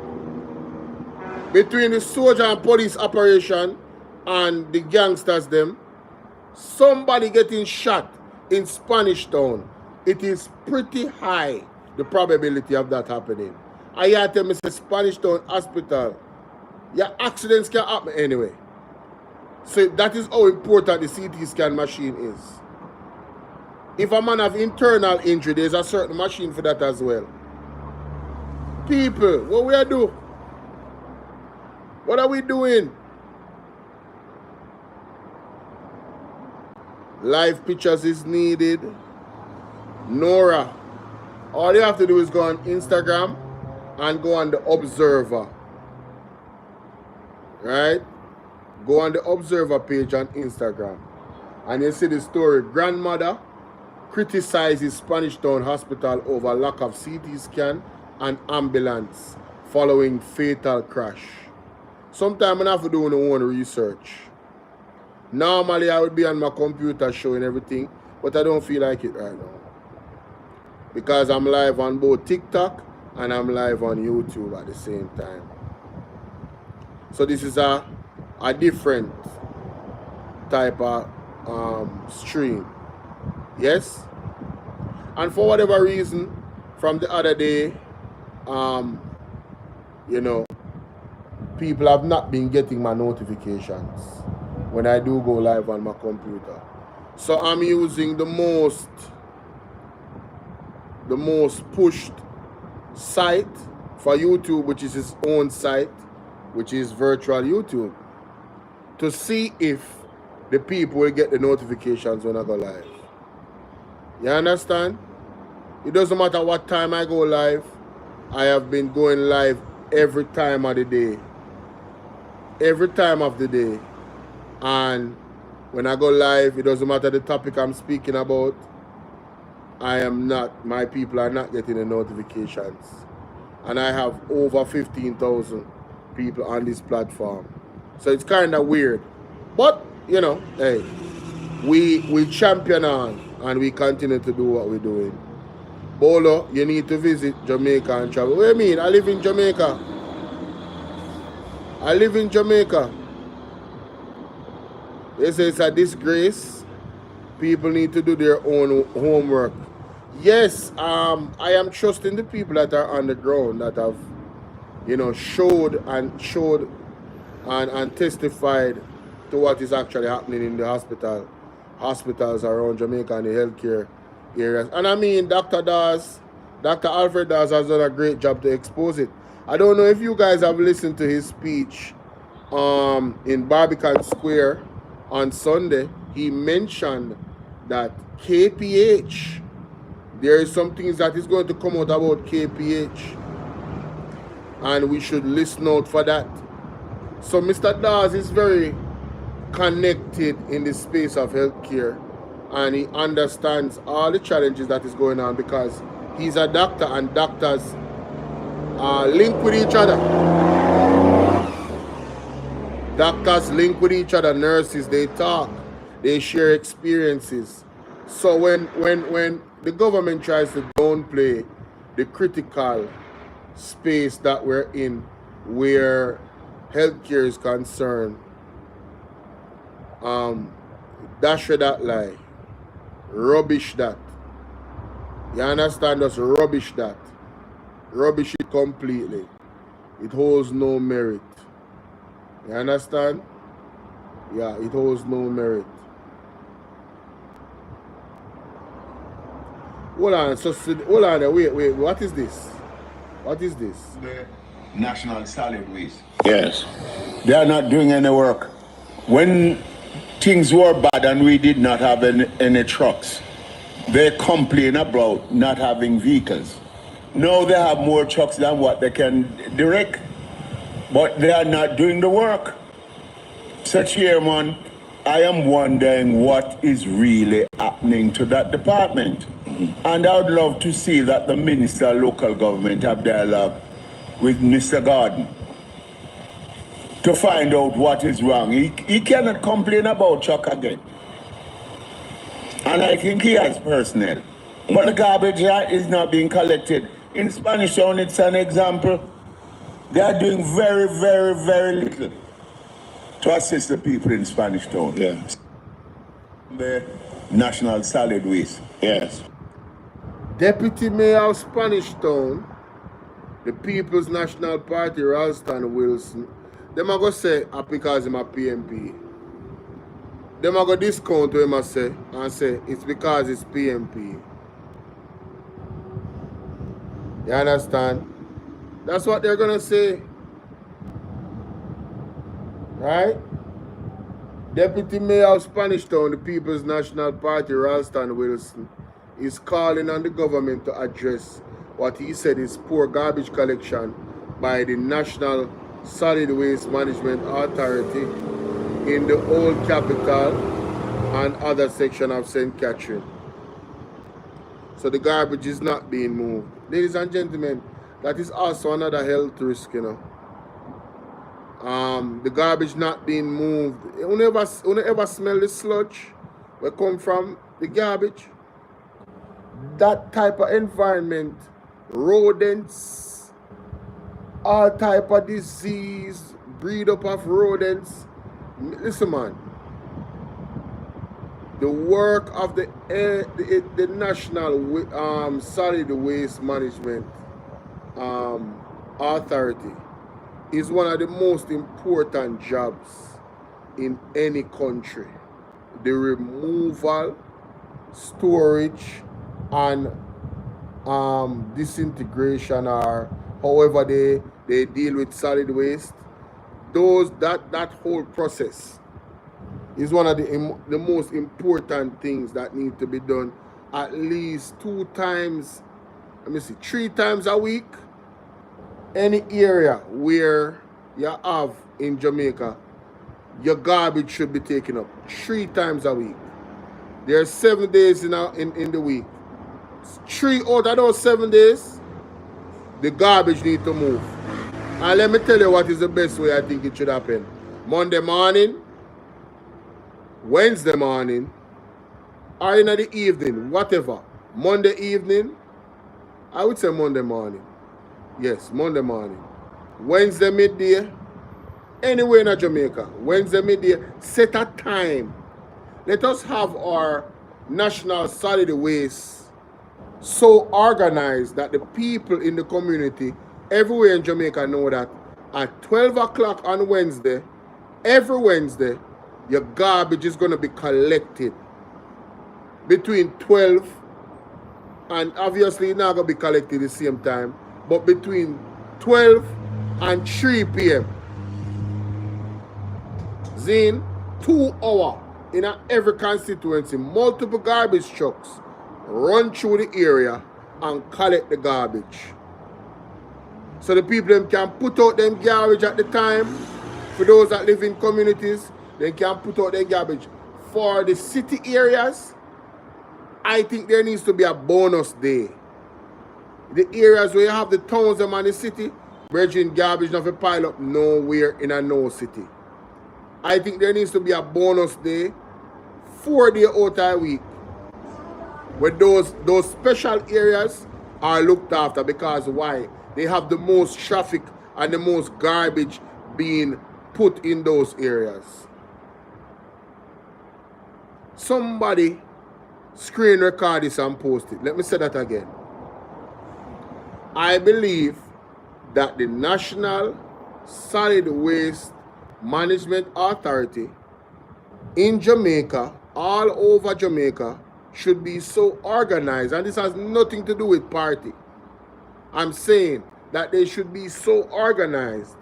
Between the soldier and police operation and the gangsters them, somebody getting shot in Spanish Town, it is pretty high, the probability of that happening. I hear tell me say Spanish Town Hospital, yeah, accidents can happen anyway. So that is how important the CT scan machine is. If a man have internal injury, there's a certain machine for that as well. People, what we are doing? What are we doing? Live pictures is needed. Nora, all you have to do is go on Instagram and go on the Observer. Right? Go on the Observer page on Instagram. And you see the story. Grandmother criticizes Spanish Town Hospital over lack of CT scan and ambulance following fatal crash. Sometimes I have to do my own research. Normally I would be on my computer showing everything, but I don't feel like it right now. Because I'm live on both TikTok and I'm live on YouTube at the same time. So this is a different type of stream. Yes? And for whatever reason, from the other day, you know, people have not been getting my notifications when I do go live on my computer. So I'm using the most pushed site for YouTube, which is its own site, which is virtual YouTube, to see if the people will get the notifications when I go live. You understand? It doesn't matter what time I go live. I have been going live every time of the day. Every time of the day. And when I go live, it doesn't matter the topic I'm speaking about. My people are not getting the notifications. And I have over 15,000 people on this platform. So it's kind of weird. But, you know, hey, we champion on and we continue to do what we're doing. Bolo, you need to visit Jamaica and travel. What do you mean? I live in Jamaica. I live in Jamaica. They say it's a disgrace. People need to do their own homework. Yes, I am trusting the people that are on the ground that have, you know, showed and testified to what is actually happening in the hospitals around Jamaica and the healthcare areas. And I mean, Dr. Alfred Dawes has done a great job to expose it. I don't know if you guys have listened to his speech in Barbican Square on Sunday. He mentioned that KPH, there is some things that is going to come out about KPH, and we should listen out for that. So Mr. Dawes is very connected in the space of healthcare, and he understands all the challenges that is going on because he's a doctor, and doctors link with each other. Doctors link with each other, nurses, they talk, they share experiences. So when the government tries to downplay the critical space that we're in where healthcare is concerned, dash that lie. Rubbish that. You understand? Just rubbish that. Rubbish it completely. It holds no merit. You understand? Yeah, it holds no merit. Hold on, so hold on, wait, what is this? What is this? The National Solid Waste. Yes. They are not doing any work. When things were bad and we did not have any trucks, they complain about not having vehicles. Now they have more trucks than what they can direct, but they are not doing the work. So, Chairman, I am wondering what is really happening to that department. And I would love to see that the Minister of Local Government have dialogue with Mr. Gordon to find out what is wrong. He cannot complain about truck again. And I think he has personnel. But the garbage is not being collected. In Spanish Town, it's an example. They are doing very, very, very little to assist the people in Spanish Town. Yeah. The National Solid Waste. Yes. Deputy Mayor of Spanish Town, the People's National Party, Ralston Wilson, them are going to say, because I'm a PMP. Them are going to discount to him and say, it's because it's PMP. You understand? That's what they're going to say. Right? Deputy Mayor of Spanish Town, the People's National Party, Ralston Wilson, is calling on the government to address what he said is poor garbage collection by the National Solid Waste Management Authority in the Old Capital and other section of St. Catherine. So the garbage is not being moved. Ladies and gentlemen, that is also another health risk, you know. The garbage not being moved. You never smell the sludge that come from the garbage? That type of environment, rodents, all type of disease, breed up of rodents. Listen, man, the work of the National Solid Waste Management Authority is one of the most important jobs in any country. The removal, storage, and disintegration, or however they deal with solid waste, that whole process is one of the most important things that need to be done at least 3 times a week. Any area where you have in Jamaica, your garbage should be taken up 3 times a week. There are 7 days in the week. 3 out of those 7 days, the garbage need to move. And let me tell you what is the best way I think it should happen. Monday morning, Wednesday morning, or in the evening, whatever. Monday evening, I would say Monday morning. Yes, Monday morning. Wednesday midday, anywhere in Jamaica, Wednesday midday, set a time. Let us have our national solid waste so organized that the people in the community everywhere in Jamaica know that at 12 o'clock on Wednesday, every Wednesday, your garbage is going to be collected between 12 and obviously it's not going to be collected at the same time, but between 12 and 3 p.m. Zine, 2 hours in every constituency, multiple garbage trucks run through the area and collect the garbage. So the people can put out them garbage at the time. For those that live in communities, they can put out their garbage. For the city areas, I think there needs to be a bonus day. The areas where you have the towns and the city, bridging garbage not a pile up nowhere in a no city. I think there needs to be a bonus day, 4 days out a week, where those special areas are looked after. Because why? They have the most traffic and the most garbage being put in those areas. Somebody screen record this and post it. Let me say that again. I believe that the National Solid Waste Management Authority in Jamaica, all over Jamaica, should be so organized. And this has nothing to do with party. I'm saying that they should be so organized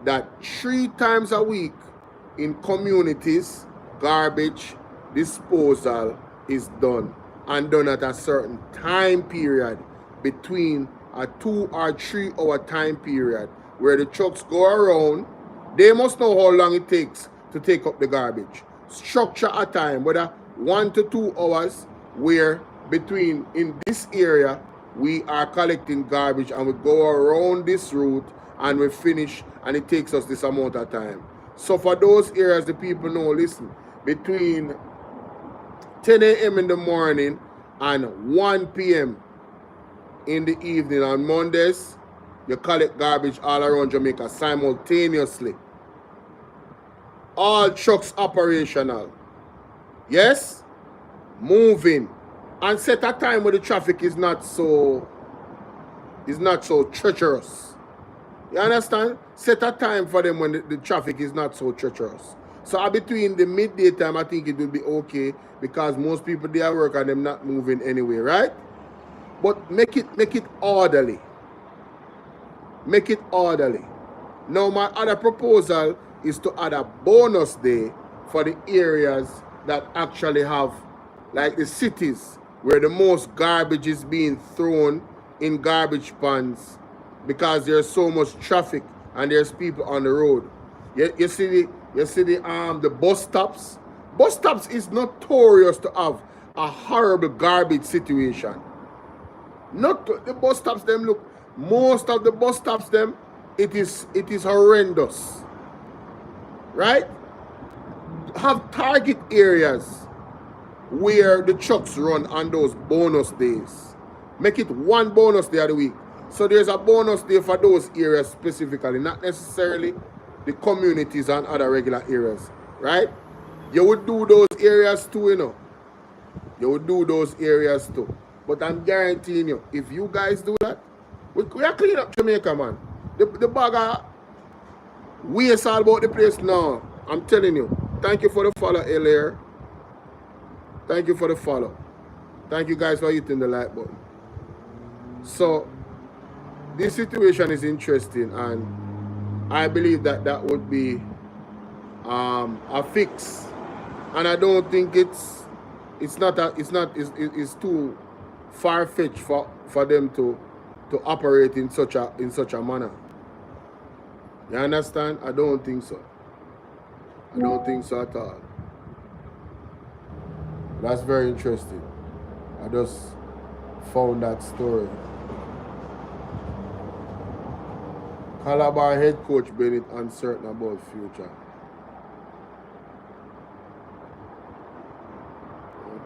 that 3 times a week in communities, garbage disposal is done, and done at a certain time period, between a 2 or 3 hour time period, where the trucks go around. They must know how long it takes to take up the garbage. Structure a time, whether 1 to 2 hours, where between in this area we are collecting garbage, and we go around this route and we finish, and it takes us this amount of time. So for those areas, the people know, listen, between 10 a.m. in the morning and 1 p.m. in the evening on Mondays, you collect garbage all around Jamaica simultaneously. All trucks operational. Yes? Moving. And set a time where the traffic is not so treacherous. You understand? Set a time for them when the traffic is not so treacherous. So between the midday time, I think it will be okay, because most people they are work and them not moving anyway, right? But make it orderly. Make it orderly. Now my other proposal is to add a bonus day for the areas that actually have, like the cities, where the most garbage is being thrown in garbage pans, because there's so much traffic and there's people on the road. You see the bus stops. Bus stops is notorious to have a horrible garbage situation. Not the bus stops them, look, most of the bus stops them, it is horrendous. Right? Have target areas where the trucks run on those bonus days. Make it 1 bonus day of the week. So there's a bonus day for those areas specifically, not necessarily the communities and other regular areas, right? You would do those areas too, you know. You would do those areas too. But I'm guaranteeing you, if you guys do that, we are cleaning up Jamaica, man. The bag waste all about the place now. I'm telling you. Thank you for the follow, earlier. Thank you for the follow. Thank you guys for hitting the like button. So, this situation is interesting, and I believe that that would be a fix, and I don't think it's too far-fetched for them to operate in such a manner. You understand? I don't think so. I don't think so at all. That's very interesting. I just found that story. Calabar head coach Bennett uncertain about future.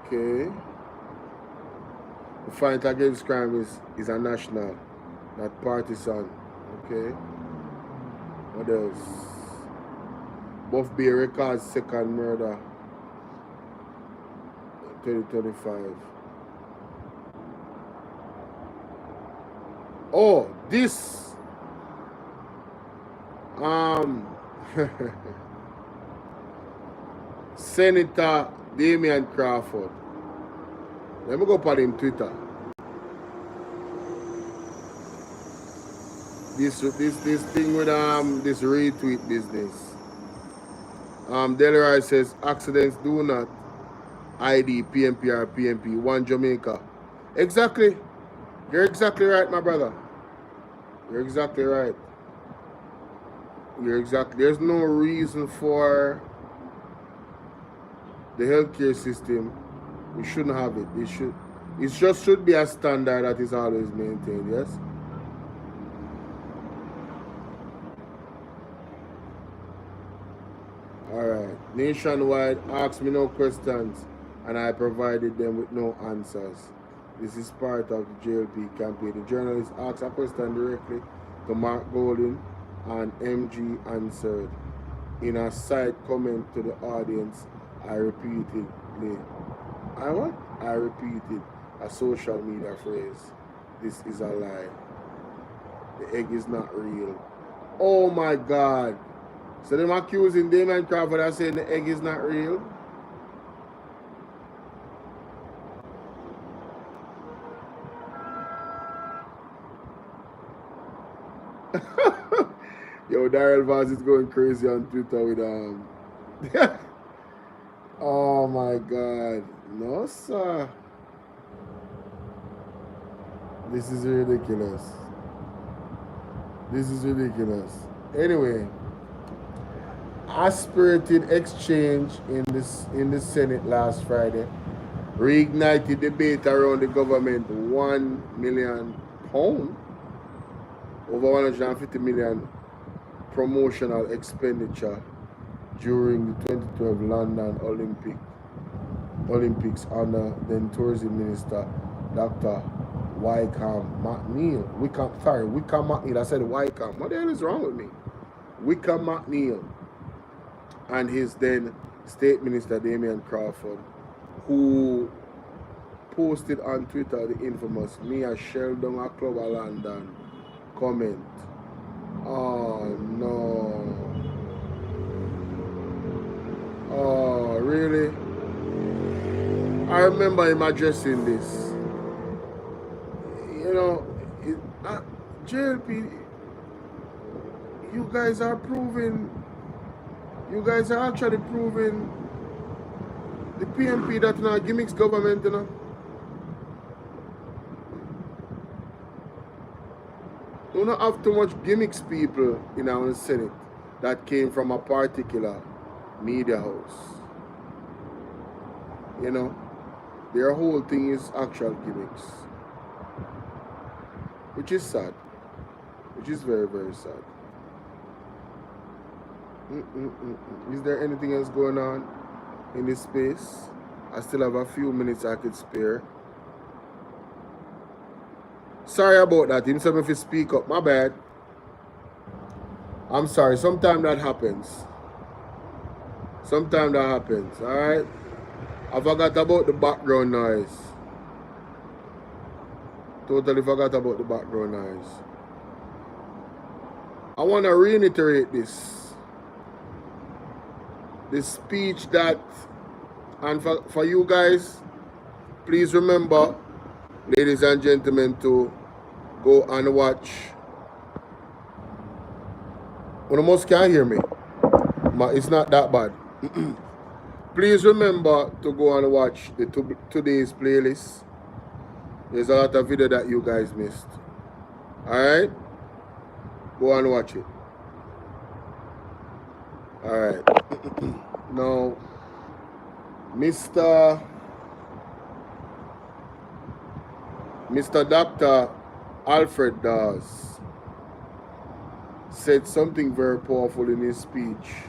Okay. The fight against crime is a national, not partisan. Okay. What else? Buff Bay records second murder 2025. Oh, this Senator Damian Crawford. Let me go up on him Twitter. This thing with this retweet business. Delroy says accidents do not ID PMP or PMP. One Jamaica. Exactly. You're exactly right, my brother. You're exactly right. There's no reason for the healthcare system. We shouldn't have it. It just should be a standard that is always maintained, yes? Alright. Nationwide asked me no questions and I provided them with no answers. This is part of the JLP campaign. The journalist asked a question directly to Mark Golden and MG answered. In a side comment to the audience, I repeated a social media phrase. This is a lie. The egg is not real. Oh my God. So them accusing Damian Crawford of saying the egg is not real? Yo, Daryl Vaz is going crazy on Twitter with oh my God. No, sir. This is ridiculous. This is ridiculous. Anyway, aspirated exchange in the Senate last Friday reignited debate around the government £1 million, over 150 million promotional expenditure during the 2012 London Olympics under then tourism minister Dr. Wickham McNeil. Wickham McNeil. I said Wickham. What the hell is wrong with me? Wickham McNeil and his then State Minister Damian Crawford, who posted on Twitter the infamous "Me a shell down a club of London" comment. Oh no. Oh, really? I remember him addressing this. You know, JLP, you guys are actually proving the PMP that now gimmicks government, you know. You don't have too much gimmicks people in our Senate that came from a particular media house. You know, their whole thing is actual gimmicks. Which is sad. Which is very, very sad. Is there anything else going on in this space? I still have a few minutes I could spare. Sorry about that. Him said if you speak up, my bad. I'm sorry. Sometimes that happens. Sometimes that happens. Alright? I forgot about the background noise. Totally forgot about the background noise. I want to reiterate this. The speech that, and for you guys, please remember, ladies and gentlemen, to go and watch almost can't hear me. It's not that bad. Please remember to go and watch the today's playlist. There's a lot of video that you guys missed. Alright? Go and watch it. Alright. Now, Mr. Dr. Alfred Dawes said something very powerful in his speech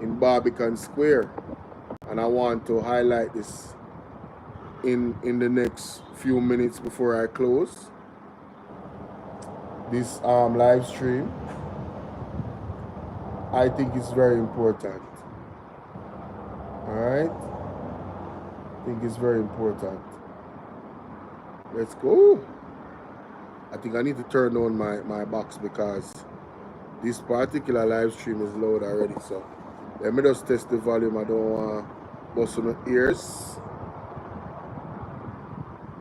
in Barbican Square, and I want to highlight this in the next few minutes before I close this live stream. I think it's very important. All right, I think it's very important. Let's go. I think I need to turn on my box because this particular live stream is loud already. So let me just test the volume. I don't want to bust on the ears.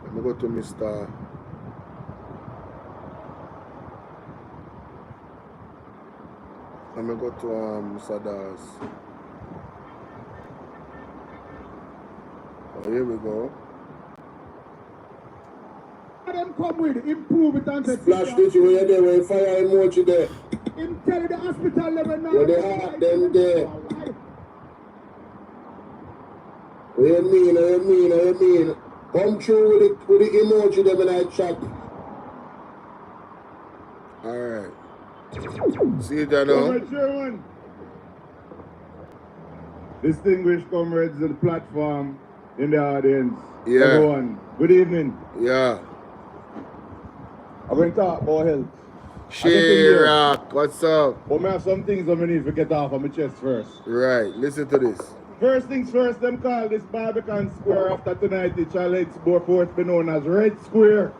Let me go to Mr. Let me go to Mr. Dawes. Oh, here we go. Them come with improve it and Splash this way there, where fire emoji there. Him tell the hospital level now. Where they have them there. What you mean? Come through with the emoji them in that chat. Alright. See that now? Distinguished comrades of the platform, in the audience. Yeah. Everyone, good evening. Yeah. I'm going to talk about health. Shirak, what's up? But I have some things I need to get off of my chest first. Right, listen to this. First things first, them call this Barbican Square after tonight, it shall henceforth be known as Red Square.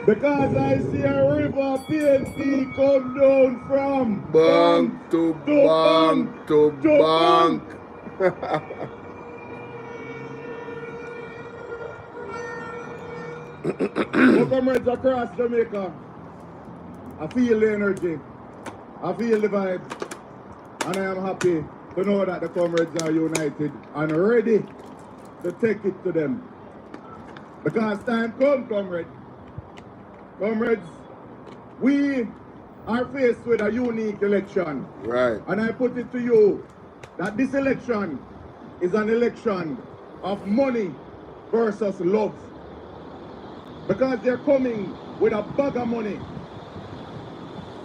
Because I see a river PNP come down from bank to bank to bank. So comrades across Jamaica, I feel the energy, I feel the vibes, and I am happy to know that the comrades are united and ready to take it to them. Because time comes, comrades. Comrades, we are faced with a unique election. Right. And I put it to you that this election is an election of money versus love. Because they're coming with a bag of money.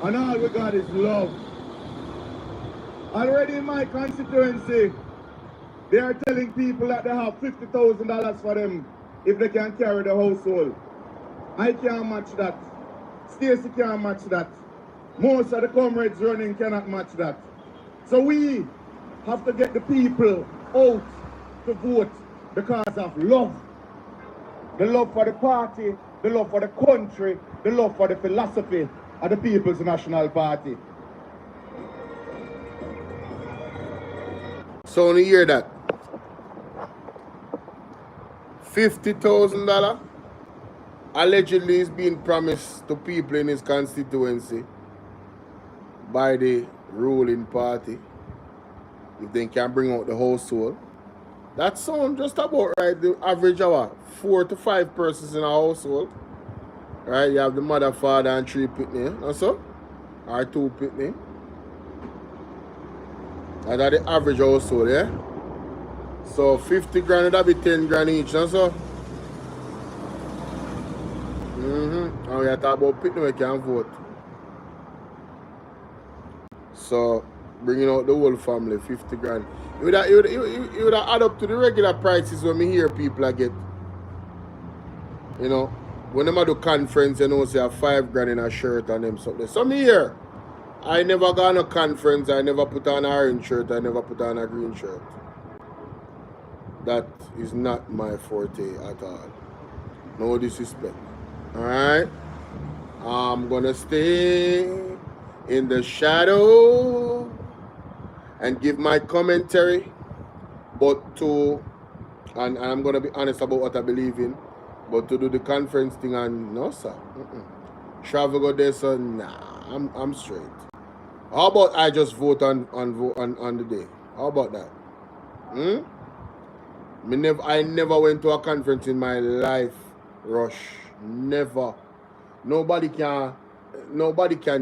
And all we got is love. Already in my constituency, they are telling people that they have $50,000 for them if they can carry the household. I can't match that. Stacey can't match that. Most of the comrades running cannot match that. So we have to get the people out to vote because of love. The love for the party, the love for the country, the love for the philosophy of the People's National Party. So when you hear that, $50,000 allegedly is being promised to people in his constituency by the ruling party if they can bring out the household. That sounds just about right. The average of 4 to 5 persons in a household. Right? You have the mother, father, and 3 pitney. Also? Or 2 pitney. That's the average household, yeah? So 50 grand, that'd be 10 grand each, also. And we are talking about pitney, we can vote. So bringing out the whole family, 50 grand. It would have add up to the regular prices when we hear people I get. You know, when them do conference, you know, say a 5 grand in a shirt and them something. So me here, I never go on a conference, I never put on an orange shirt, I never put on a green shirt. That is not my forte at all. No disrespect. Alright? I'm gonna stay in the shadow and give my commentary, but and I'm gonna be honest about what I believe in, but to do the conference thing and no sir. Travel go there, so nah, I'm straight. How about I just vote on the day? How about that? I never went to a conference in my life, Rush. Never. Nobody can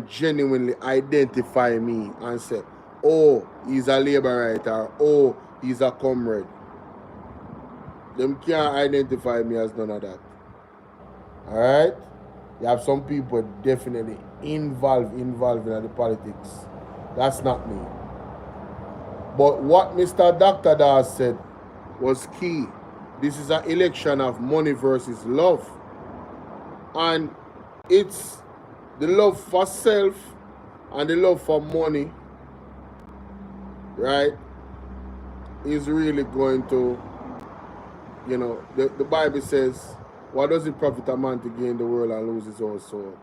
genuinely identify me and say, oh, he's a labor writer, oh, he's a comrade. Them can't identify me as none of that. Alright? You have some people definitely involved in the politics. That's not me. But what Mr. Dr. Das said was key. This is an election of money versus love. And it's the love for self and the love for money, right, is really going to, you know, the Bible says, what does it profit a man to gain the world and lose his own soul?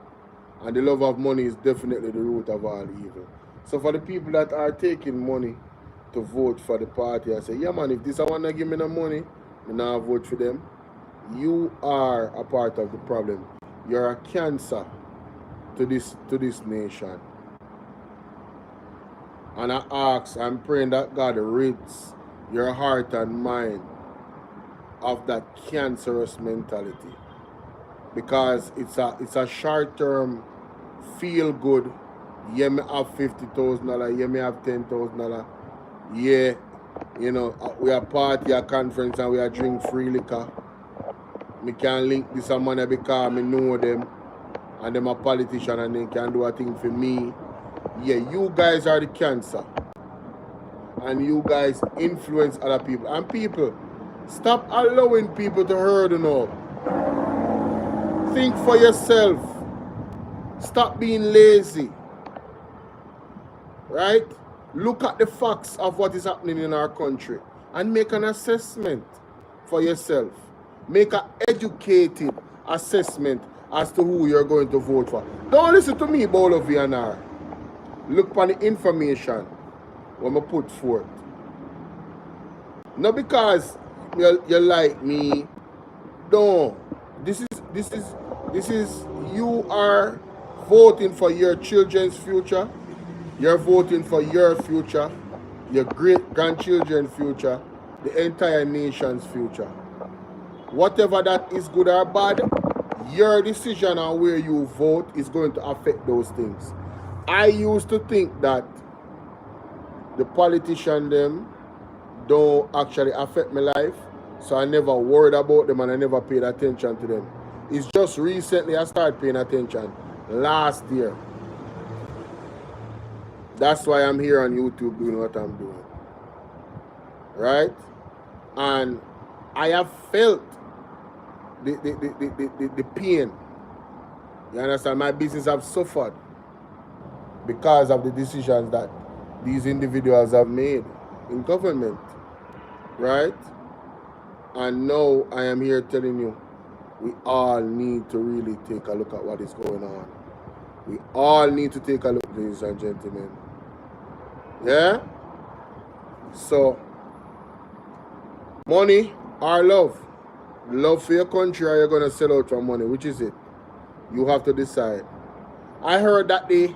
And the love of money is definitely the root of all evil. So for the people that are taking money to vote for the party and say, yeah man, if this I want to give me the money, I now vote for them, you are a part of the problem. You're a cancer to this nation. And I'm praying that God rids your heart and mind of that cancerous mentality. Because it's a short-term feel good. Yeah, me have $50,000, yeah, me have $10,000. Yeah, you know, we are party at conference and we are drink free liquor. Me can link this a money because me know them and them a politician and they can do a thing for me. Yeah, you guys are the cancer. And you guys influence other people. And people, stop allowing people to hurt you now. Think for yourself. Stop being lazy. Right? Look at the facts of what is happening in our country and make an assessment for yourself. Make an educated assessment as to who you're going to vote for. Don't listen to me, Bolo VNR. Look for the information when I put forth. Not because you like me. No. This is you are voting for your children's future. You're voting for your future, your great-grandchildren's future, the entire nation's future. Whatever that is good or bad, your decision on where you vote is going to affect those things. I used to think that the politicians them don't actually affect my life, so I never worried about them and I never paid attention to them. It's just recently I started paying attention, last year. That's why I'm here on YouTube doing what I'm doing. Right? And I have felt the pain. You understand? My business have suffered because of the decisions that these individuals have made in government. Right? And now I am here telling you, we all need to really take a look at what is going on. We all need to take a look, ladies and gentlemen. Yeah? So, money or love? Love for your country or you're going to sell out for money? Which is it? You have to decide. I heard that the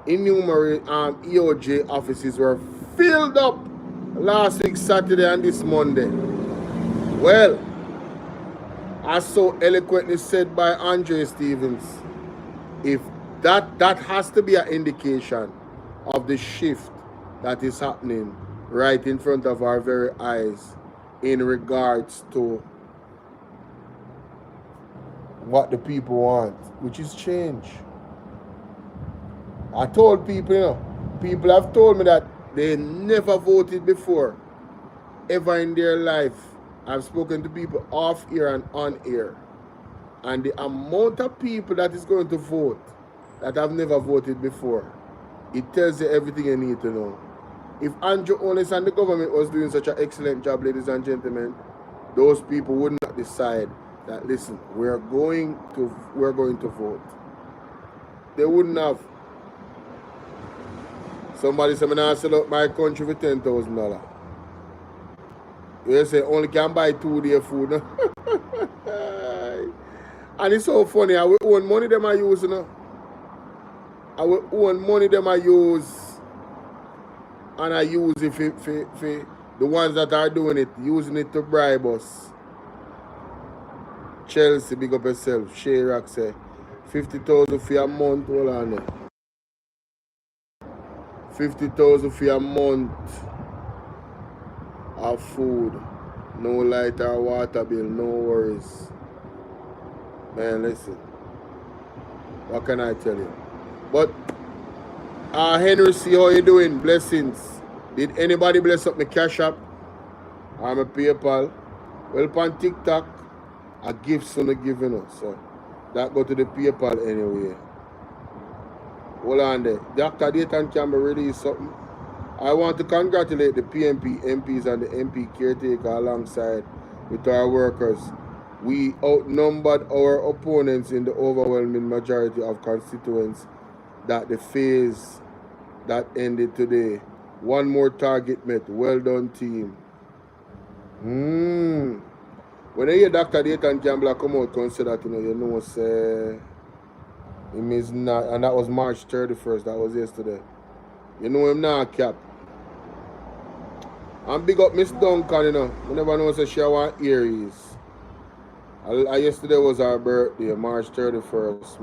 innumerable EOJ offices were filled up last week, Saturday and this Monday. Well, as so eloquently said by Andre Stevens, if that has to be an indication of the shift that is happening right in front of our very eyes in regards to what the people want, which is change. I told people, you know, people have told me that they never voted before, ever in their life. I've spoken to people off air and on air. And the amount of people that is going to vote that have never voted before, it tells you everything you need to know. If Andrew Onis and the government was doing such an excellent job, ladies and gentlemen, those people would not decide that, listen, we're going to vote. They wouldn't have. Somebody said, I'm going to sell out my country for $10,000. You say only can buy 2 days food. And it's so funny, our own money them I use, you know. Our own money them I use. And I use it for the ones that are doing it, using it to bribe us. Chelsea, big up yourself. Shayrock say, 50,000 for a month, hold on there. 50,000 for a month of food. No light or water bill, no worries. Man, listen. What can I tell you? But, Henry, see how you doing? Blessings. Did anybody bless up my Cash App or my PayPal? Well, on TikTok, a gift on the giving us. So, that go to the PayPal anyway. Hold on there. Dr. Dayton Campbell released something. I want to congratulate the PNP MPs and the MP caretaker alongside with our workers. We outnumbered our opponents in the overwhelming majority of constituents that the phase that ended today. One more target met. Well done, team. When I hear Dr. Dayton Campbell come out and say that, you know, say, him is not, and that was March 31st, that was yesterday. You know him now, Cap. And big up Miss Duncan, you know. I never know say she want Aries. Yesterday was her birthday, March 31st.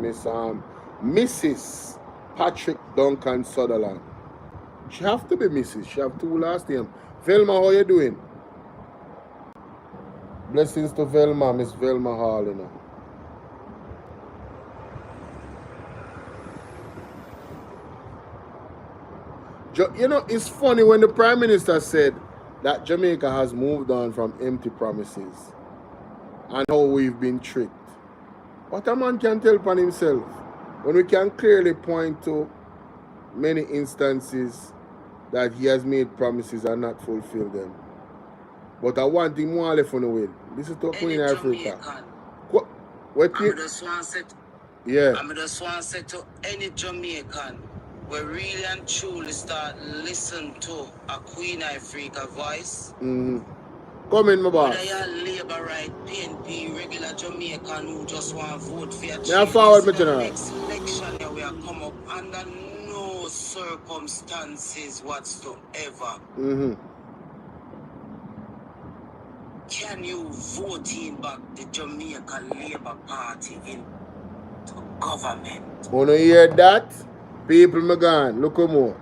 Mrs. Patrick Duncan Sutherland. She have to be Mrs. She have two last names. Velma, how you doing? Blessings to Velma, Miss Velma Hall, you know. You know, it's funny when the Prime Minister said that Jamaica has moved on from empty promises and how we've been tricked. What a man can tell upon himself when we can clearly point to many instances that he has made promises and not fulfilled them. But I want him more left on the way. This is to Queen Africa. What you? Yeah. I'm just want to say to any Jamaican, we really and truly start listen to a Queen Africa voice. Come in, my boss. Whether you're Labour, right, PNP, regular Jamaican who just want to vote for your change. Forward, my general. Next election, we are come up under no circumstances whatsoever. Can you vote in back the Jamaican Labour Party into government? Wanna hear that? People, my God, look more.